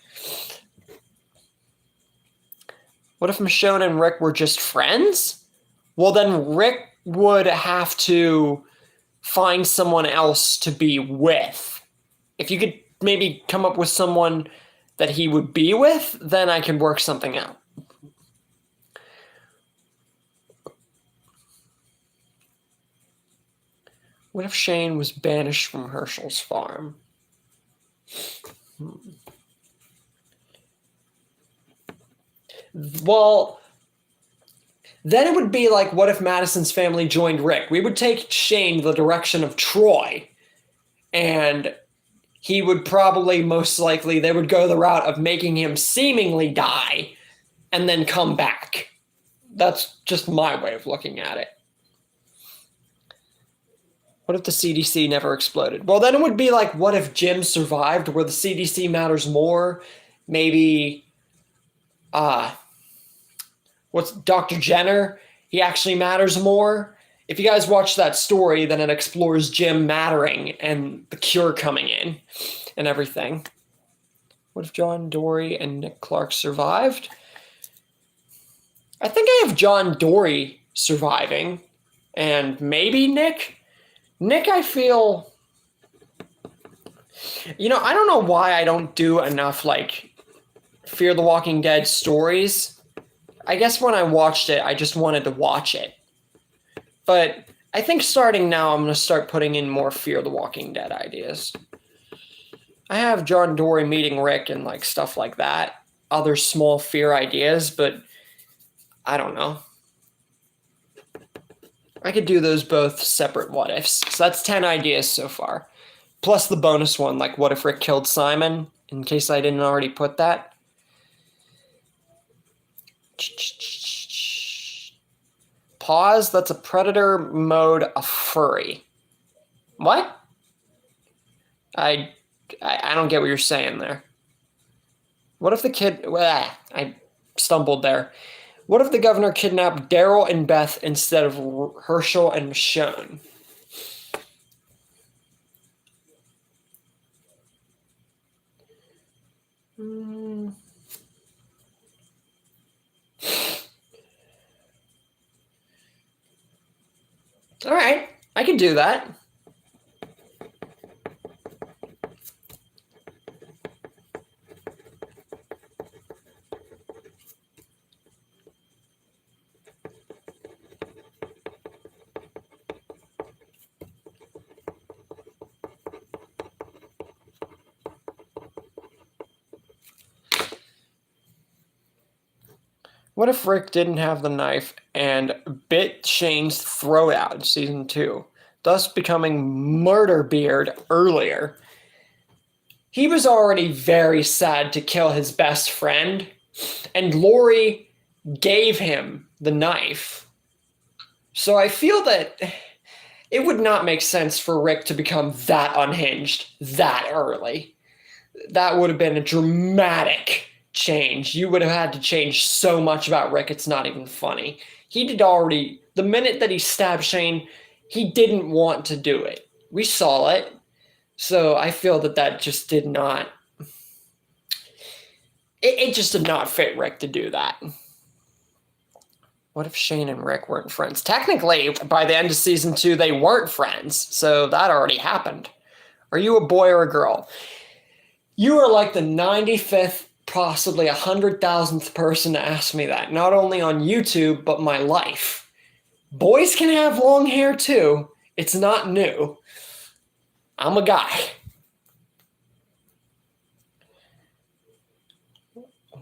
What if Michonne and Rick were just friends? Well, then Rick would have to find someone else to be with. If you could maybe come up with someone that he would be with, then I could work something out. What if Shane was banished from Herschel's farm? Well, then it would be like, what if Madison's family joined Rick? We would take Shane the direction of Troy, and he would probably, most likely, they would go the route of making him seemingly die and then come back. That's just my way of looking at it. What if the CDC never exploded? Well, then it would be like, what if Jim survived, where the CDC matters more? Maybe, what's Dr. Jenner? He actually matters more. If you guys watch that story, then it explores Jim mattering and the cure coming in and everything. What if John Dory and Nick Clark survived? I think I have John Dory surviving, and maybe Nick. Nick, I feel... I don't know why I don't do enough, like, Fear the Walking Dead stories. I guess when I watched it, I just wanted to watch it. But I think starting now, I'm going to start putting in more Fear the Walking Dead ideas. I have John Dory meeting Rick and, like, stuff like that. Other small Fear ideas, but I don't know. I could do those both separate what ifs. So that's 10 ideas so far. Plus the bonus one, like what if Rick killed Simon, in case I didn't already put that. Pause, that's a predator mode, a furry. What? I don't get what you're saying there. What if the kid... I stumbled there. What if the governor kidnapped Daryl and Beth instead of Herschel and Michonne? All right, I can do that. What if Rick didn't have the knife and bit Shane's throat out in season 2, thus becoming Murderbeard earlier? He was already very sad to kill his best friend, and Lori gave him the knife. So I feel that it would not make sense for Rick to become that unhinged that early. That would have been a dramatic change. You would have had to change so much about Rick, it's not even funny. He did already, the minute that he stabbed Shane, he didn't want to do it. We saw it. So I feel that just did not, it just did not fit Rick to do that. What if Shane and Rick weren't friends? Technically, by the end of season 2, they weren't friends. So that already happened. Are you a boy or a girl? You are like the 95th, possibly 100,000th person to ask me that. Not only on YouTube, but my life. Boys can have long hair too. It's not new. I'm a guy.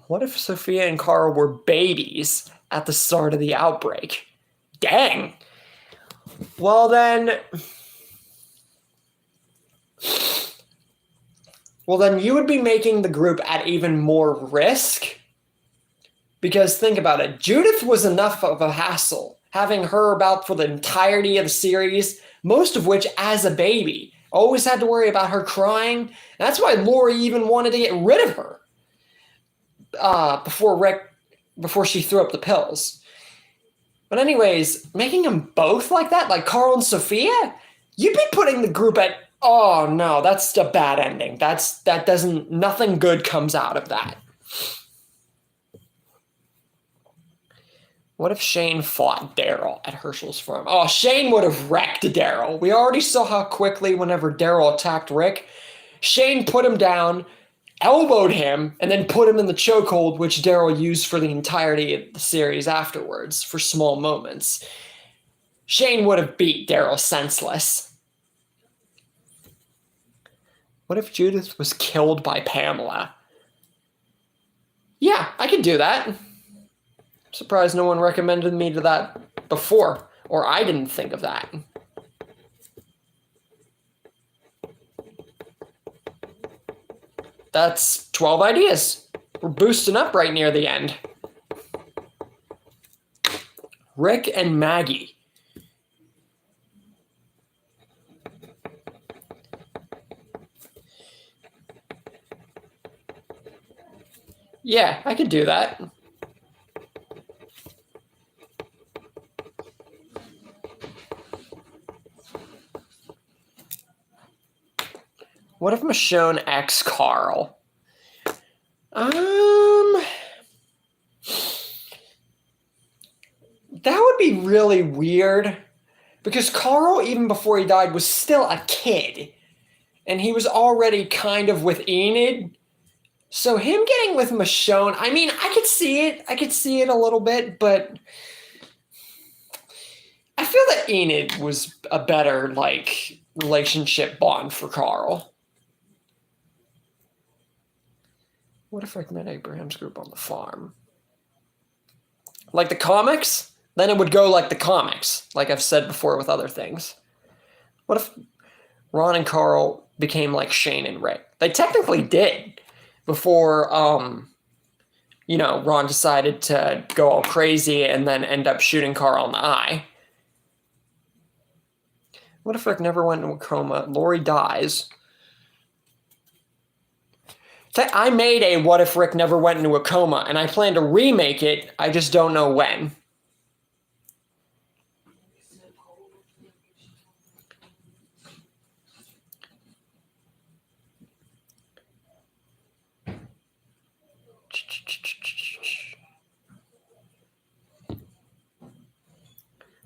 What if Sophia and Carl were babies at the start of the outbreak? Dang. Well then you would be making the group at even more risk. Because think about it. Judith was enough of a hassle, having her about for the entirety of the series, most of which as a baby. Always had to worry about her crying. That's why Lori even wanted to get rid of her before she threw up the pills. But anyways, making them both like that, like Carl and Sophia, you'd be putting the group at, oh no, that's a bad ending. Nothing good comes out of that. What if Shane fought Daryl at Herschel's farm? Oh, Shane would have wrecked Daryl. We already saw how quickly, whenever Daryl attacked Rick, Shane put him down, elbowed him, and then put him in the chokehold, which Daryl used for the entirety of the series afterwards for small moments. Shane would have beat Daryl senseless. What if Judith was killed by Pamela? Yeah, I could do that. Surprised no one recommended me to that before, or I didn't think of that. That's 12 ideas. We're boosting up right near the end. Rick and Maggie. Yeah, I could do that. What if Michonne X Carl? That would be really weird. Because Carl, even before he died, was still a kid. And he was already kind of with Enid. So him getting with Michonne, I mean, I could see it. I could see it a little bit, but I feel that Enid was a better, like, relationship bond for Carl. What if Rick met Abraham's group on the farm? Like the comics? Then it would go like the comics, like I've said before with other things. What if Ron and Carl became like Shane and Rick? They technically did before, Ron decided to go all crazy and then end up shooting Carl in the eye. What if Rick never went into a coma? Lori dies. I made a What If Rick Never Went Into a Coma, and I plan to remake it. I just don't know when.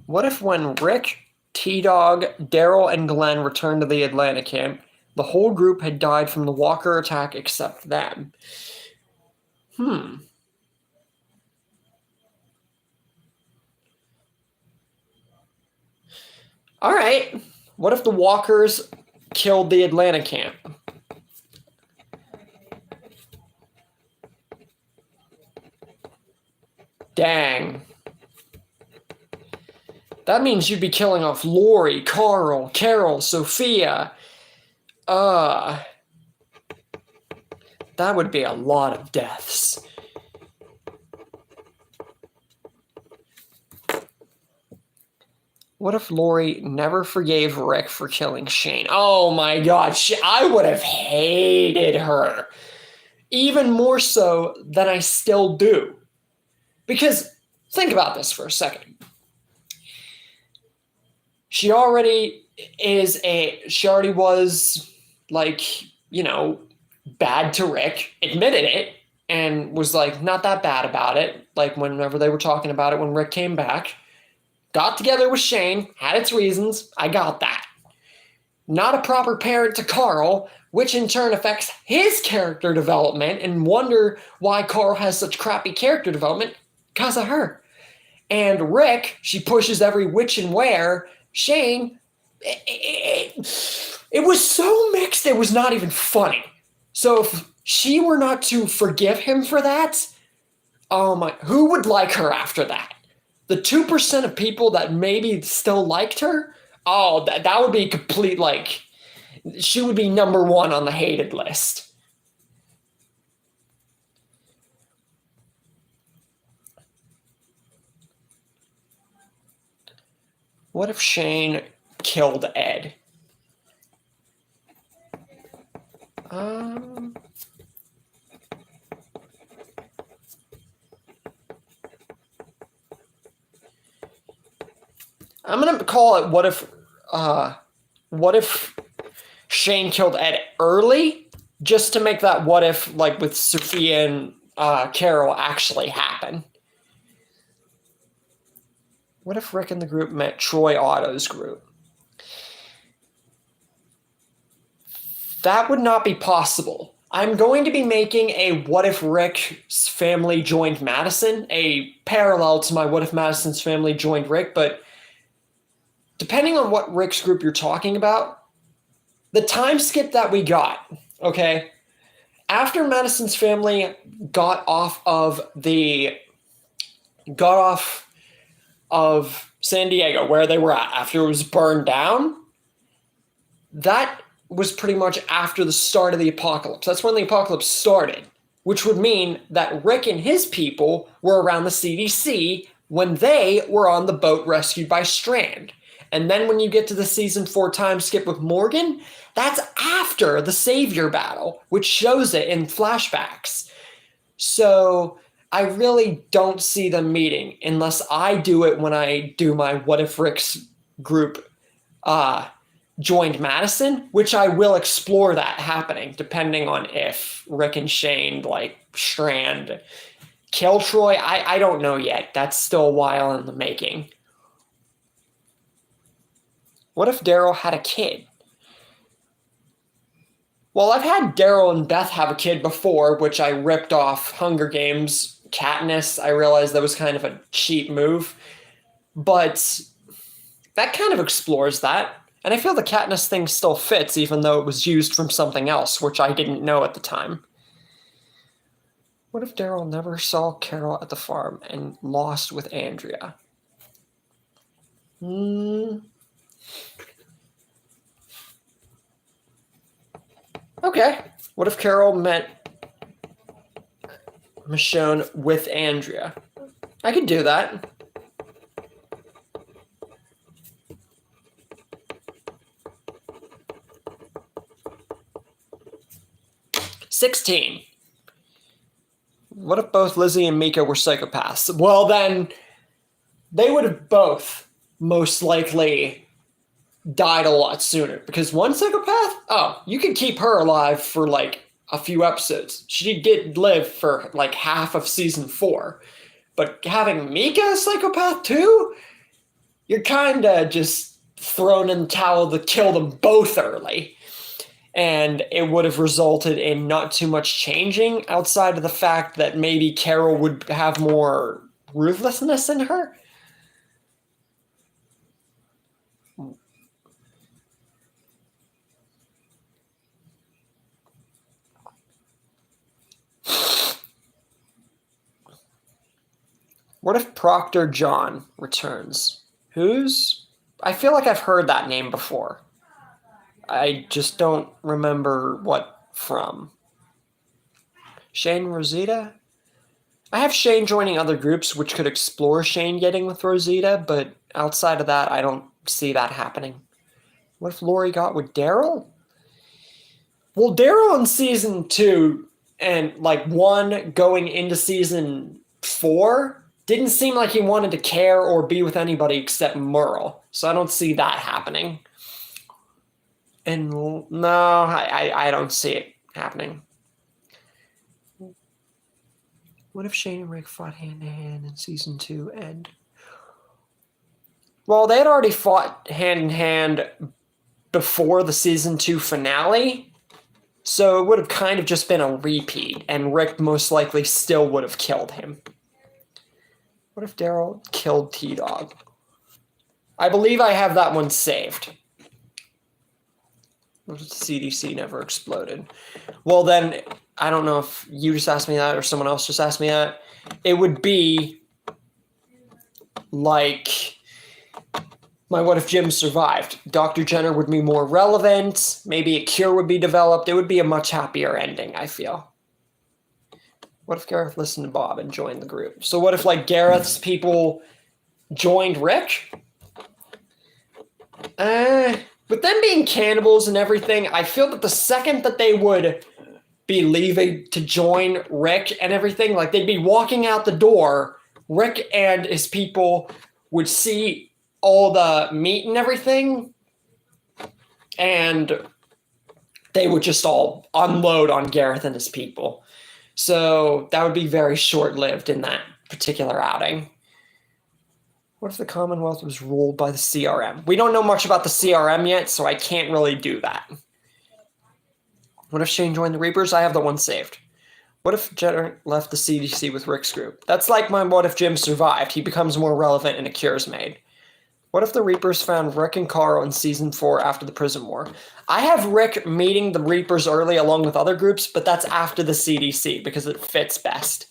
What if when Rick, T-Dog, Daryl, and Glenn returned to the Atlanta camp, the whole group had died from the Walker attack except them? All right. What if the Walkers killed the Atlanta camp? Dang. That means you'd be killing off Lori, Carl, Carol, Sophia. That would be a lot of deaths. What if Lori never forgave Rick for killing Shane? Oh my God, I would have hated her. Even more so than I still do. Because, think about this for a second. She already was, like, bad to Rick, admitted it, and was, like, not that bad about it. Like, whenever they were talking about it when Rick came back. Got together with Shane, had its reasons, I got that. Not a proper parent to Carl, which in turn affects his character development, and wonder why Carl has such crappy character development because of her. And Rick, she pushes every which and where. Shane, it was so mixed it was not even funny. So if she were not to forgive him for that, oh my, who would like her after that? The 2% of people that maybe still liked her, oh, that would be complete, like, she would be number one on the hated list. What if Shane killed Ed? I'm going to call it what if Shane killed Ed early, just to make that what if, like, with Sophia and Carol actually happen. What if Rick and the group met Troy Otto's group? That would not be possible. I'm going to be making a what if Rick's family joined Madison, a parallel to my what if Madison's family joined Rick, but depending on what Rick's group you're talking about, the time skip that we got, okay, after Madison's family got off of San Diego, where they were at, after it was burned down, that was pretty much after the start of the apocalypse. That's when the apocalypse started, which would mean that Rick and his people were around the CDC when they were on the boat rescued by Strand. And then when you get to the season 4 time skip with Morgan, that's after the Savior battle, which shows it in flashbacks. So I really don't see them meeting unless I do it when I do my What If Rick's group joined Madison, which I will explore that happening depending on if Rick and Shane, like Strand, kill Troy. I don't know yet. That's still a while in the making. What if Daryl had a kid? Well, I've had Daryl and Beth have a kid before, which I ripped off Hunger Games Katniss. I realized that was kind of a cheap move, but that kind of explores that. And I feel the Katniss thing still fits, even though it was used from something else, which I didn't know at the time. What if Daryl never saw Carol at the farm and lost with Andrea? Okay. What if Carol met Michonne with Andrea? I could do that. $16. What if both Lizzie and Mika were psychopaths? Well, then they would have both most likely died a lot sooner, because one psychopath, oh, you could keep her alive for like a few episodes. She did live for like half of season 4, but having Mika a psychopath too, you're kind of just thrown in the towel to kill them both early, and it would have resulted in not too much changing outside of the fact that maybe Carol would have more ruthlessness in her. What if Proctor John returns? I feel like I've heard that name before. I just don't remember what from. Shane Rosita? I have Shane joining other groups, which could explore Shane getting with Rosita, but outside of that, I don't see that happening. What if Lori got with Daryl? Well, Daryl in season 2 and like 1 going into season 4 didn't seem like he wanted to care or be with anybody except Merle. So I don't see that happening. And no, I don't see it happening. What if Shane and Rick fought hand-to-hand in season 2 and... Well, they had already fought hand-in-hand before the season 2 finale, so it would have kind of just been a repeat, and Rick most likely still would have killed him. What if Daryl killed T-Dog? I believe I have that one saved. What if the CDC never exploded? Well, then, I don't know if you just asked me that or someone else just asked me that. It would be like my What If Jim survived. Dr. Jenner would be more relevant. Maybe a cure would be developed. It would be a much happier ending, I feel. What if Gareth listened to Bob and joined the group? So what if, like, Gareth's people joined Rick? With them being cannibals and everything, I feel that the second that they would be leaving to join Rick and everything, like, they'd be walking out the door, Rick and his people would see all the meat and everything, and they would just all unload on Gareth and his people. So that would be very short-lived in that particular outing. What if the Commonwealth was ruled by the CRM? We don't know much about the CRM yet, so I can't really do that. What if Shane joined the Reapers? I have the one saved. What if Jenner left the CDC with Rick's group? That's like my What If Jim survived. He becomes more relevant and a cure's made. What if the Reapers found Rick and Carl in season 4 after the prison war? I have Rick meeting the Reapers early along with other groups, but that's after the CDC because it fits best.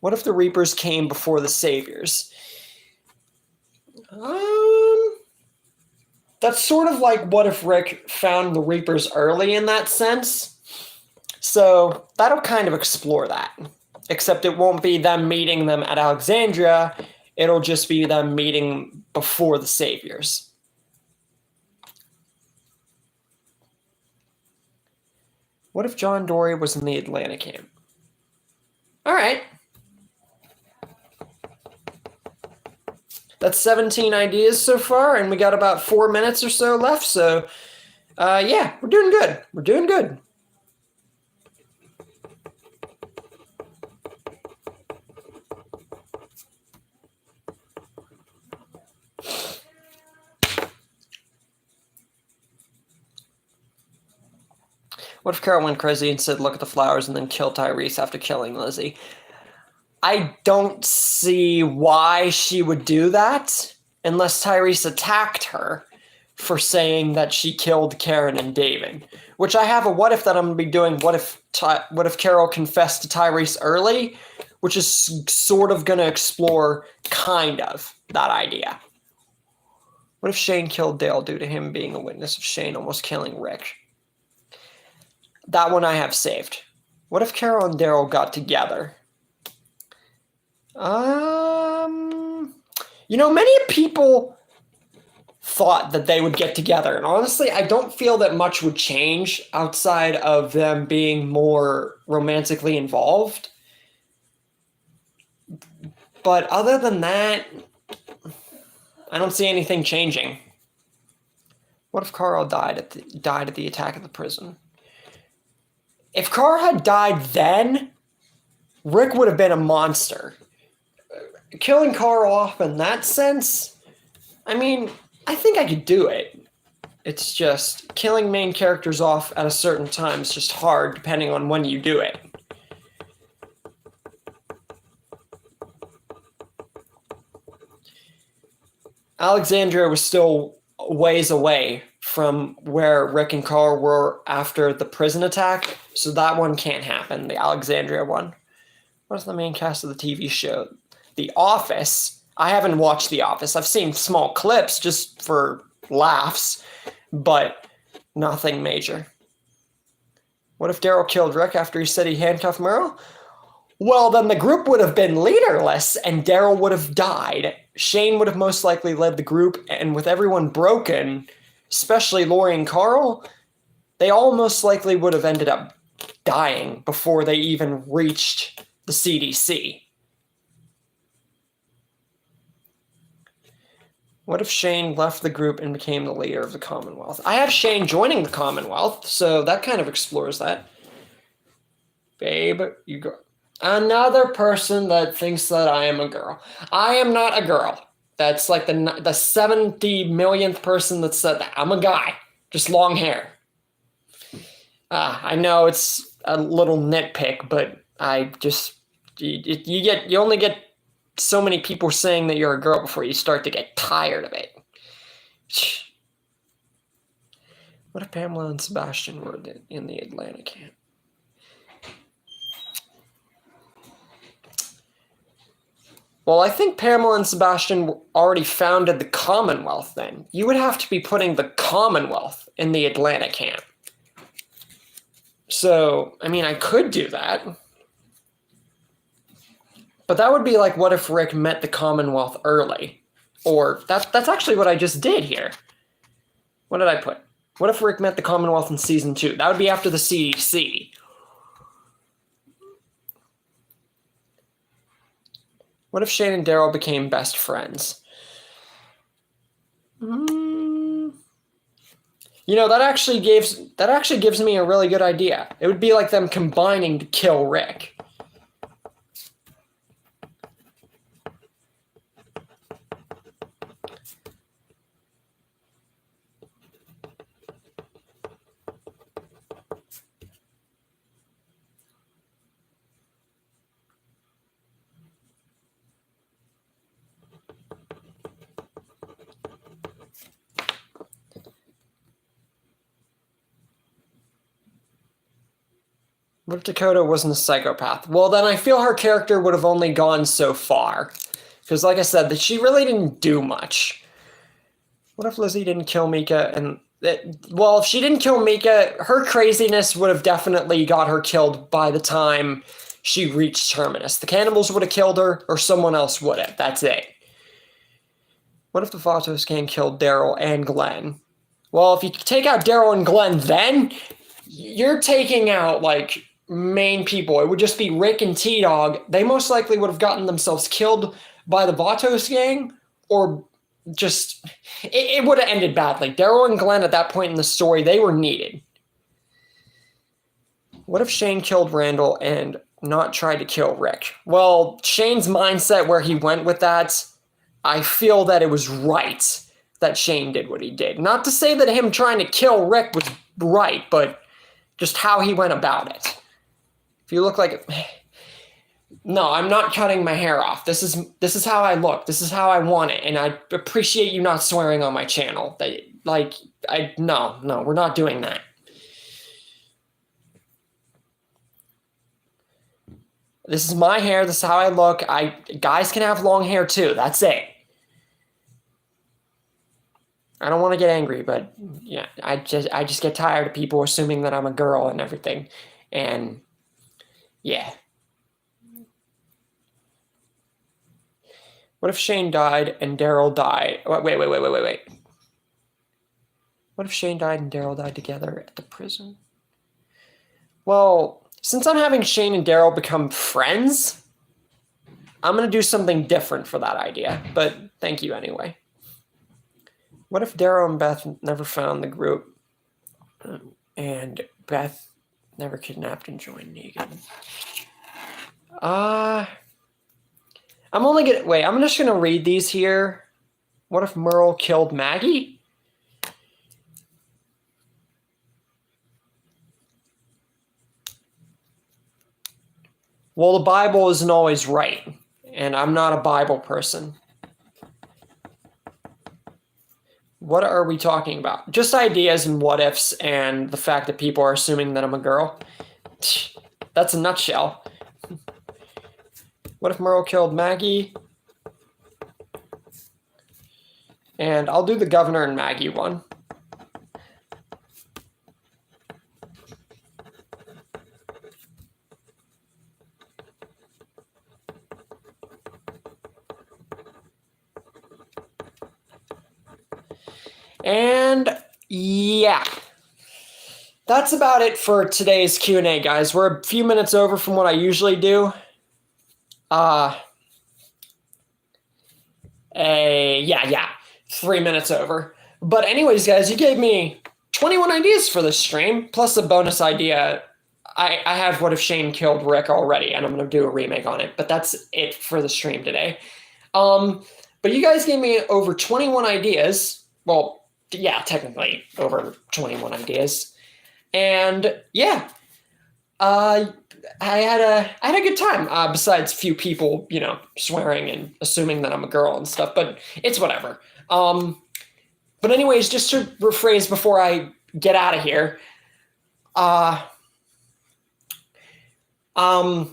What if the Reapers came before the Saviors? That's sort of like what if Rick found the Reapers early in that sense. So that'll kind of explore that. except it won't be them meeting them at Alexandria. It'll just be them meeting before the Saviors. What if John Dory was in the Atlanta camp? All right. That's 17 ideas so far, and we got about 4 minutes or so left. So, yeah, we're doing good. We're doing good. What if Carol went crazy and said, "Look at the flowers," and then killed Tyrese after killing Lizzie? I don't see why she would do that unless Tyrese attacked her for saying that she killed Karen and David. Which I have a what if that I'm going to be doing. What if Carol confessed to Tyrese early? Which is sort of going to explore kind of that idea. What if Shane killed Dale due to him being a witness of Shane almost killing Rick? That one I have saved. What if Carol and Daryl got together? Many people thought that they would get together. And honestly, I don't feel that much would change outside of them being more romantically involved. But other than that, I don't see anything changing. What if Carl died at the attack of the prison? If Carl had died then, Rick would have been a monster. Killing Carl off in that sense, I mean, I think I could do it. It's just killing main characters off at a certain time is just hard depending on when you do it. Alexandria was still ways away from where Rick and Carl were after the prison attack, so that one can't happen, the Alexandria one. What is the main cast of the TV show? The Office. I haven't watched The Office. I've seen small clips just for laughs, but nothing major. What if Daryl killed Rick after he said he handcuffed Merle? Well, then the group would have been leaderless and Daryl would have died. Shane would have most likely led the group, and with everyone broken, especially Lori and Carl, they all most likely would have ended up dying before they even reached the CDC. What if Shane left the group and became the leader of the Commonwealth? I have Shane joining the Commonwealth, so that kind of explores that. Babe, you go. Another person that thinks that I am a girl. I am not a girl. That's like the 70 millionth person that said that. I'm a guy, just long hair. I know it's a little nitpick, but I just you only get so many people saying that you're a girl before you start to get tired of it. What if Pamela and Sebastian were in the Atlanta camp? Well, I think Pamela and Sebastian already founded the Commonwealth then. You would have to be putting the Commonwealth in the Atlanta camp. So, I mean, I could do that. But that would be like, what if Rick met the Commonwealth early? Or, that's actually what I just did here. What did I put? What if Rick met the Commonwealth in season 2? That would be after the CDC. What if Shane and Daryl became best friends? That actually gives me a really good idea. It would be like them combining to kill Rick. What if Dakota wasn't a psychopath? Well, then I feel her character would have only gone so far. Because like I said, that she really didn't do much. What if Lizzie didn't kill Mika? Well, if she didn't kill Mika, her craziness would have definitely got her killed by the time she reached Terminus. The cannibals would have killed her, or someone else would have. That's it. What if the Vatos gang killed Daryl and Glenn? Well, if you take out Daryl and Glenn, then you're taking out, like, main people. It would just be Rick and T-Dog. They most likely would have gotten themselves killed by the Vatos gang, or just, it would have ended badly. Daryl and Glenn at that point in the story, they were needed. What if Shane killed Randall and not tried to kill Rick? Well, Shane's mindset where he went with that, I feel that it was right that Shane did what he did. Not to say that him trying to kill Rick was right, but just how he went about it. If you look like... No, I'm not cutting my hair off. This is how I look. This is how I want it, and I appreciate you not swearing on my channel. No, we're not doing that. This is my hair. This is how I look. Guys can have long hair too. That's it. I don't want to get angry, but yeah, I just get tired of people assuming that I'm a girl and everything, and yeah. What if Shane died and Daryl died? Wait. What if Shane died and Daryl died together at the prison? Well, since I'm having Shane and Daryl become friends, I'm going to do something different for that idea, but thank you anyway. What if Daryl and Beth never found the group and Beth never kidnapped and joined Negan? I'm just going to read these here. What if Merle killed Maggie? Well, the Bible isn't always right, and I'm not a Bible person. What are we talking about? Just ideas and what ifs and the fact that people are assuming that I'm a girl. That's a nutshell. What if Merle killed Maggie? And I'll do the Governor and Maggie one. And yeah, that's about it for today's Q&A, guys. We're a few minutes over from what I usually do. Yeah, 3 minutes over. But anyways, guys, you gave me 21 ideas for this stream, plus a bonus idea. I have What If Shane Killed Rick already, and I'm going to do a remake on it. But that's it for the stream today. But you guys gave me over 21 ideas. Well, yeah, technically over 21 ideas. And yeah, I had a good time, besides a few people, swearing and assuming that I'm a girl and stuff, but it's whatever. But anyways, just to rephrase before I get out of here,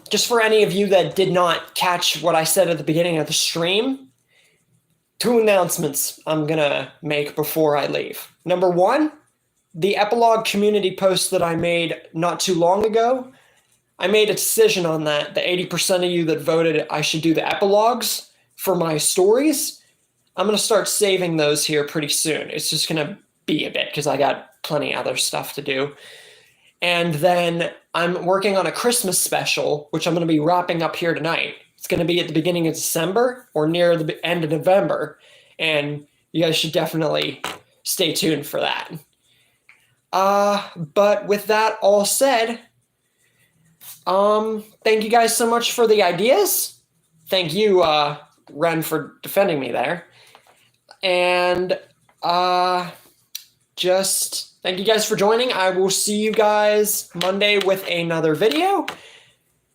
just for any of you that did not catch what I said at the beginning of the stream, 2 announcements I'm gonna make before I leave. Number 1, the epilogue community post that I made not too long ago, I made a decision on that. The 80% of you that voted I should do the epilogues for my stories, I'm going to start saving those here pretty soon. It's just going to be a bit because I got plenty other stuff to do. And then I'm working on a Christmas special, which I'm going to be wrapping up here tonight. It's going to be at the beginning of December or near the end of November. And you guys should definitely stay tuned for that. But with that all said, thank you guys so much for the ideas. Thank you, Ren, for defending me there. And just thank you guys for joining. I will see you guys Monday with another video.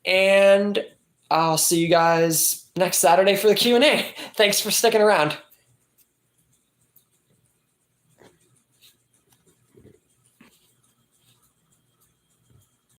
And I'll see you guys next Saturday for the Q&A. Thanks for sticking around.